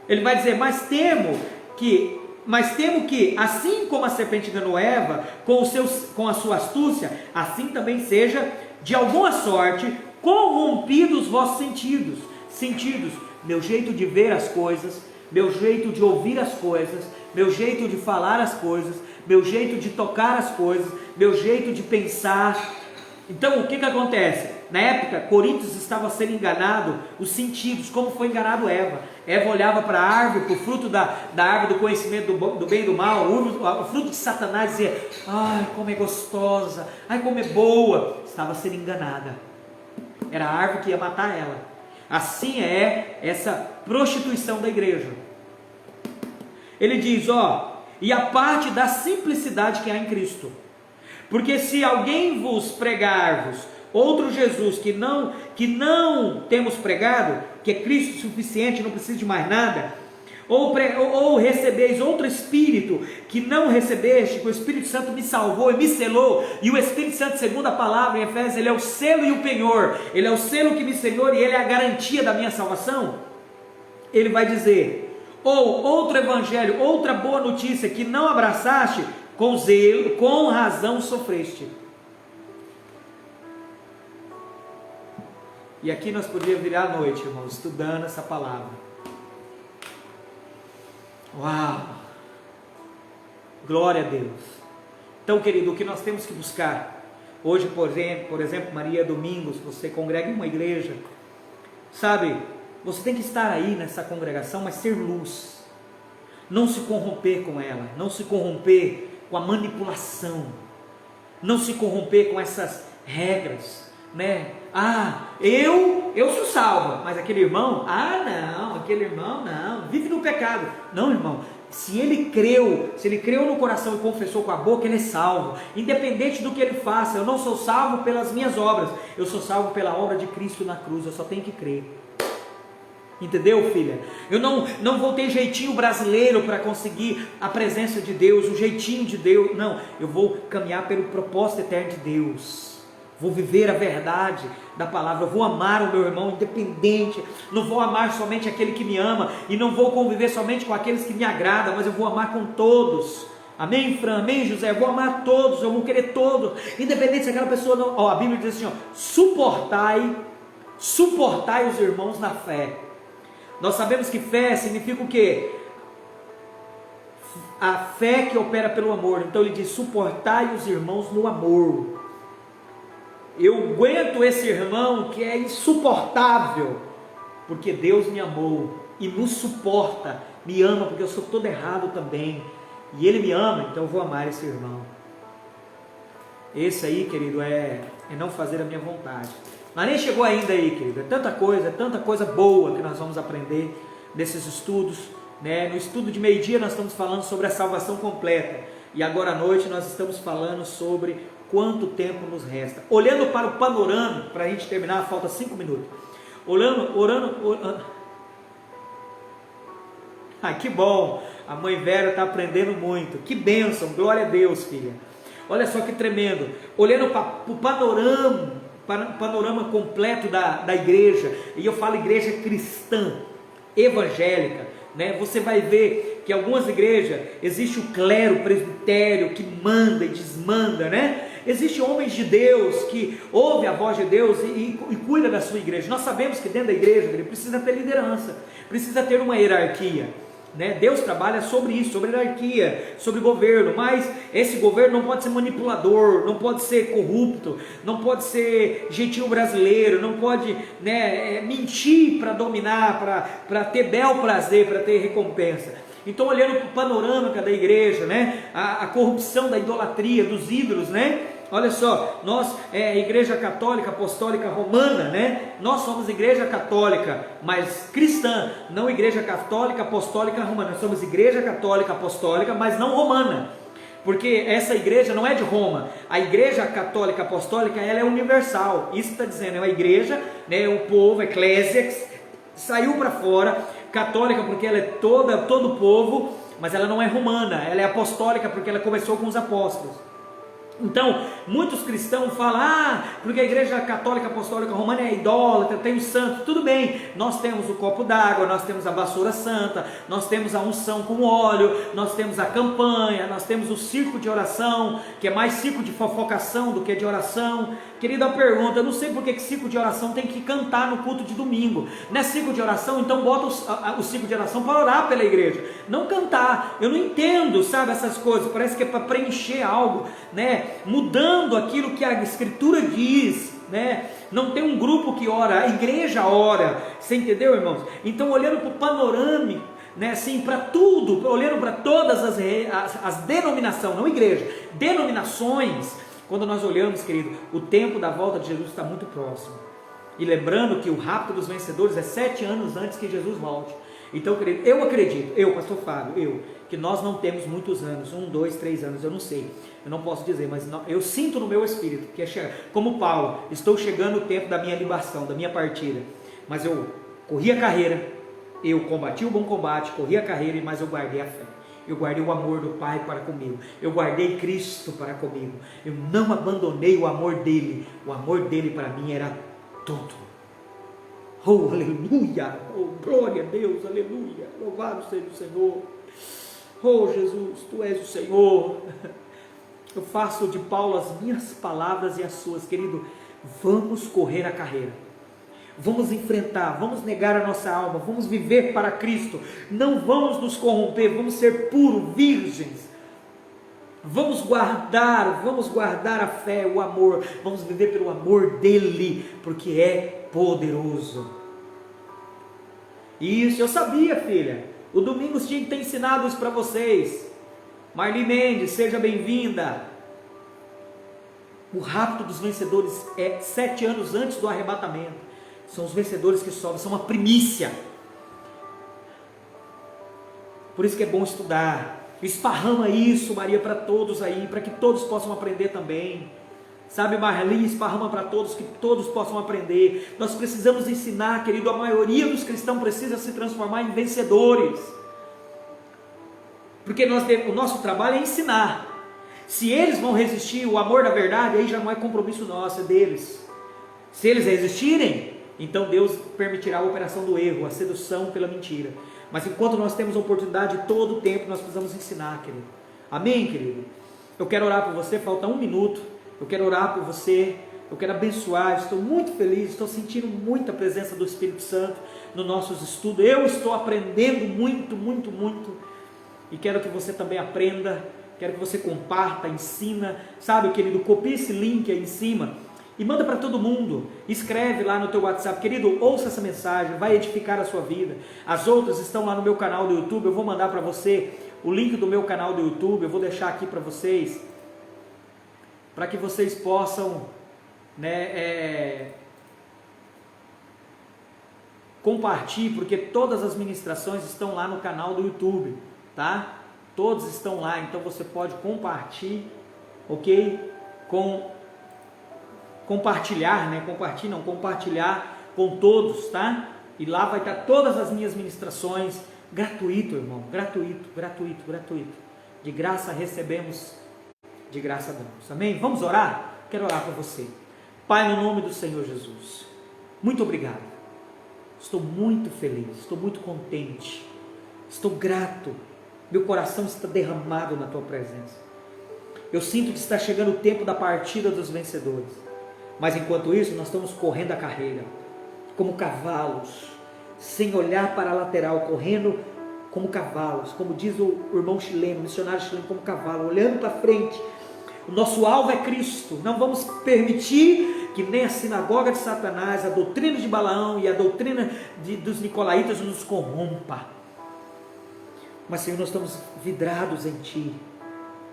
ele vai dizer: mas temo que, assim como a serpente enganou Eva com a sua astúcia, assim também seja, de alguma sorte, corrompidos os vossos sentidos, meu jeito de ver as coisas, meu jeito de ouvir as coisas, meu jeito de falar as coisas, meu jeito de tocar as coisas, meu jeito de pensar. Então o que acontece? Na época, Coríntios estava sendo enganado, os sentidos, como foi enganado Eva. Eva olhava para a árvore, para o fruto da árvore do conhecimento do bem e do mal, o fruto de Satanás, dizia: ai, como é gostosa, ai, como é boa. Estava sendo enganada, era a árvore que ia matar ela. Assim é essa prostituição da igreja. Ele diz, ó: e a parte da simplicidade que há em Cristo, porque se alguém vos pregar-vos outro Jesus que não temos pregado, que é Cristo suficiente, não precisa de mais nada, ou recebeis outro Espírito que não recebeste, que o Espírito Santo me salvou e me selou, e o Espírito Santo, segundo a palavra em Efésios, ele é o selo e o penhor, ele é o selo que me selou e ele é a garantia da minha salvação. Ele vai dizer: ou outro evangelho, outra boa notícia que não abraçaste, com zelo, com razão sofreste. E aqui nós podíamos virar a noite, irmãos, estudando essa palavra. Uau! Glória a Deus. Então, querido, o que nós temos que buscar hoje, por exemplo, Maria, domingos, você congrega em uma igreja, sabe, você tem que estar aí nessa congregação, mas ser luz, não se corromper com ela, não se corromper com a manipulação, não se corromper com essas regras, né? Eu sou salva, mas aquele irmão, aquele irmão não, vive no pecado. Não, irmão, se ele creu no coração e confessou com a boca, ele é salvo, independente do que ele faça. Eu não sou salvo pelas minhas obras, eu sou salvo pela obra de Cristo na cruz, eu só tenho que crer. Entendeu, filha? Eu não vou ter jeitinho brasileiro para conseguir a presença de Deus, o jeitinho de Deus, não, eu vou caminhar pelo propósito eterno de Deus, vou viver a verdade da palavra, eu vou amar o meu irmão independente, não vou amar somente aquele que me ama, e não vou conviver somente com aqueles que me agradam, mas eu vou amar com todos. Amém, Fran? Amém, José? Eu vou amar todos, eu vou querer todos, independente se aquela pessoa não... a Bíblia diz assim, suportai os irmãos na fé. Nós sabemos que fé significa o quê? A fé que opera pelo amor. Então ele diz, suportai os irmãos no amor. Eu aguento esse irmão que é insuportável, porque Deus me amou e nos suporta, me ama, porque eu sou todo errado também, e Ele me ama, então eu vou amar esse irmão. Esse aí, querido, é não fazer a minha vontade. Mas nem chegou ainda aí, querido, é tanta coisa boa que nós vamos aprender nesses estudos, né? No estudo de meio-dia nós estamos falando sobre a salvação completa, e agora à noite nós estamos falando sobre quanto tempo nos resta. Olhando para o panorama, para a gente terminar, falta 5 minutos. Orando. Que bom, a mãe Vera está aprendendo muito, que bênção, glória a Deus, filha. Olha só que tremendo, olhando para o panorama completo da igreja, e eu falo igreja cristã, evangélica, né? Você vai ver que em algumas igrejas existe o clero, o presbitério, que manda e desmanda, né? Existem homens de Deus que ouvem a voz de Deus e cuida da sua igreja. Nós sabemos que dentro da igreja ele precisa ter liderança, precisa ter uma hierarquia, né? Deus trabalha sobre isso, sobre hierarquia, sobre governo, mas esse governo não pode ser manipulador, não pode ser corrupto, não pode ser jeitinho brasileiro, não pode, né, mentir para dominar, para ter bel prazer, para ter recompensa. Então, olhando para o panorama da igreja, né, a corrupção da idolatria, dos ídolos, né? Olha só, nós, igreja católica, apostólica, romana, né? Nós somos igreja católica, mas cristã, não igreja católica, apostólica, romana. Nós somos igreja católica, apostólica, mas não romana, porque essa igreja não é de Roma. A igreja católica, apostólica, ela é universal. Isso está dizendo, é uma igreja, né? O povo, a eclésia, saiu para fora. Católica porque ela é todo o povo, mas ela não é romana. Ela é apostólica porque ela começou com os apóstolos. Então, muitos cristãos falam, porque a igreja católica, apostólica, romana é idólatra, tem os santos, tudo bem, nós temos o copo d'água, nós temos a vassoura santa, nós temos a unção com óleo, nós temos a campanha, nós temos o circo de oração, que é mais circo de fofocação do que de oração. Querida, pergunta, eu não sei porque que circo de oração tem que cantar no culto de domingo. Não é circo de oração, então bota o circo de oração para orar pela igreja, não cantar. Eu não entendo, sabe, essas coisas, parece que é para preencher algo, né? Mudando aquilo que a Escritura diz, né? Não tem um grupo que ora, a igreja ora. Você entendeu, irmãos? Então, olhando para o panorama, né, assim, para tudo, olhando para todas as denominações, não igreja, denominações. Quando nós olhamos, querido, o tempo da volta de Jesus está muito próximo. E lembrando que o rapto dos vencedores é 7 anos antes que Jesus volte. Então, querido, eu acredito, pastor Fábio, que nós não temos muitos anos, 1, 2, 3 anos, eu não sei, eu não posso dizer, mas eu sinto no meu espírito, que como Paulo, estou chegando o tempo da minha libação, da minha partida, mas eu corri a carreira, eu combati o bom combate, corri a carreira, mas eu guardei a fé, eu guardei o amor do Pai para comigo, eu guardei Cristo para comigo, eu não abandonei o amor dele para mim era tudo. Oh, aleluia! Oh, glória a Deus, aleluia! Louvado seja o Senhor! Oh, Jesus, Tu és o Senhor! Eu faço de Paulo as minhas palavras e as suas, querido. Vamos correr a carreira, vamos enfrentar, vamos negar a nossa alma, vamos viver para Cristo, não vamos nos corromper, vamos ser puros, virgens, vamos guardar a fé, o amor, vamos viver pelo amor dEle, porque é poderoso. Isso, eu sabia, filha, o Domingos tinha que ter ensinado isso para vocês. Marli Mendes, seja bem-vinda. O rapto dos vencedores é 7 anos antes do arrebatamento. São os vencedores que sobem, são uma primícia. Por isso que é bom estudar. Esparrama isso, Maria, para todos aí, para que todos possam aprender também. Sabe, Marli, esparrama para todos, que todos possam aprender. Nós precisamos ensinar, querido, a maioria dos cristãos precisa se transformar em vencedores. Porque o nosso trabalho é ensinar. Se eles vão resistir, o amor da verdade, aí já não é compromisso nosso, é deles. Se eles resistirem, então Deus permitirá a operação do erro, a sedução pela mentira. Mas enquanto nós temos a oportunidade, todo o tempo nós precisamos ensinar, querido. Amém, querido? Eu quero orar por você, falta 1 minuto. Eu quero orar por você, eu quero abençoar. Estou muito feliz, estou sentindo muita presença do Espírito Santo nos nossos estudos. Eu estou aprendendo muito, muito, muito. E quero que você também aprenda. Quero que você comparta, ensina, sabe, querido, copie esse link aí em cima e manda para todo mundo. Escreve lá no teu WhatsApp, querido, ouça essa mensagem, vai edificar a sua vida. As outras estão lá no meu canal do YouTube, eu vou mandar para você o link do meu canal do YouTube, eu vou deixar aqui para vocês, para que vocês possam, compartilhar, porque todas as ministrações estão lá no canal do YouTube, tá? Todos estão lá, então você pode compartilhar, ok? Compartilhar com todos, tá? E lá vai estar todas as minhas ministrações, gratuito, irmão, gratuito. De graça recebemos, de graça damos, amém? Vamos orar? Quero orar por você. Pai, no nome do Senhor Jesus, muito obrigado. Estou muito feliz, estou muito contente, estou grato. Meu coração está derramado na Tua presença. Eu sinto que está chegando o tempo da partida dos vencedores. Mas enquanto isso, nós estamos correndo a carreira, como cavalos, sem olhar para a lateral, correndo como cavalos, como diz o irmão chileno, o missionário chileno, como cavalo, olhando para frente. O nosso alvo é Cristo. Não vamos permitir que nem a sinagoga de Satanás, a doutrina de Balaão e a doutrina dos nicolaítas nos corrompa. Mas, Senhor, nós estamos vidrados em Ti,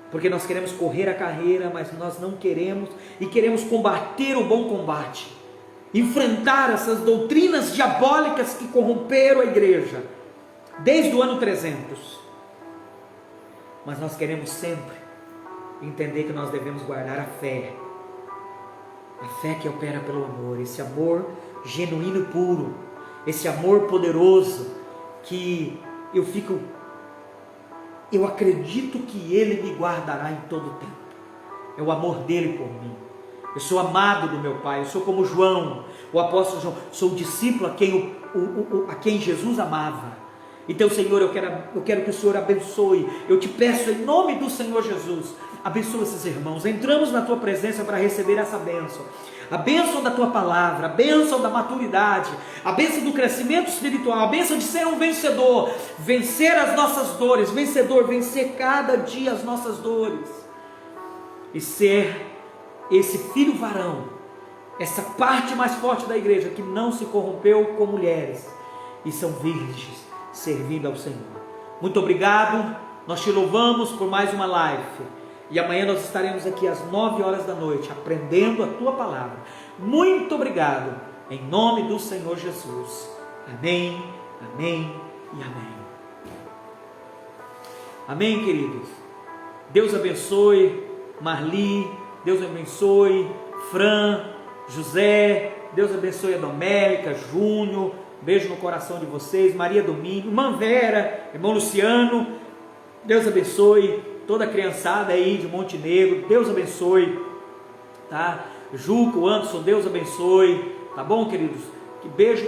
porque nós queremos correr a carreira, mas nós não queremos, e queremos combater o bom combate, enfrentar essas doutrinas diabólicas que corromperam a igreja, desde o ano 300, mas nós queremos sempre entender que nós devemos guardar a fé que opera pelo amor, esse amor genuíno e puro, esse amor poderoso, que eu acredito que Ele me guardará em todo o tempo. É o amor dEle por mim. Eu sou amado do meu Pai. Eu sou como João, o apóstolo João. Sou o discípulo a quem Jesus amava. Então, Senhor, eu quero que o Senhor abençoe. Eu te peço em nome do Senhor Jesus, abençoa esses irmãos. Entramos na Tua presença para receber essa bênção. A bênção da Tua palavra, a bênção da maturidade, a bênção do crescimento espiritual, a bênção de ser um vencedor, vencer as nossas dores, vencer cada dia as nossas dores, e ser esse filho varão, essa parte mais forte da igreja, que não se corrompeu com mulheres, e são virgens, servindo ao Senhor. Muito obrigado, nós te louvamos por mais uma live. E amanhã nós estaremos aqui às 9 horas da noite, aprendendo a Tua palavra. Muito obrigado, em nome do Senhor Jesus. Amém, amém e amém. Amém, queridos. Deus abençoe Marli, Deus abençoe Fran, José, Deus abençoe a Domélica, Júnior, beijo no coração de vocês, Maria Domingo, irmã Vera, irmão Luciano, Deus abençoe toda a criançada aí de Montenegro, Deus abençoe, tá? Juco, Anderson, Deus abençoe, tá bom, queridos? Que beijo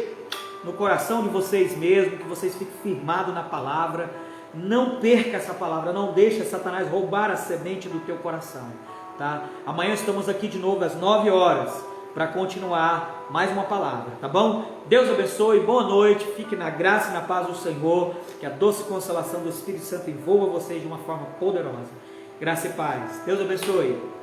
no coração de vocês mesmos, que vocês fiquem firmados na palavra. Não perca essa palavra, não deixe Satanás roubar a semente do teu coração, tá? Amanhã estamos aqui de novo às 9 horas para continuar mais uma palavra, tá bom? Deus abençoe, boa noite, fique na graça e na paz do Senhor, que a doce consolação do Espírito Santo envolva vocês de uma forma poderosa. Graça e paz. Deus abençoe.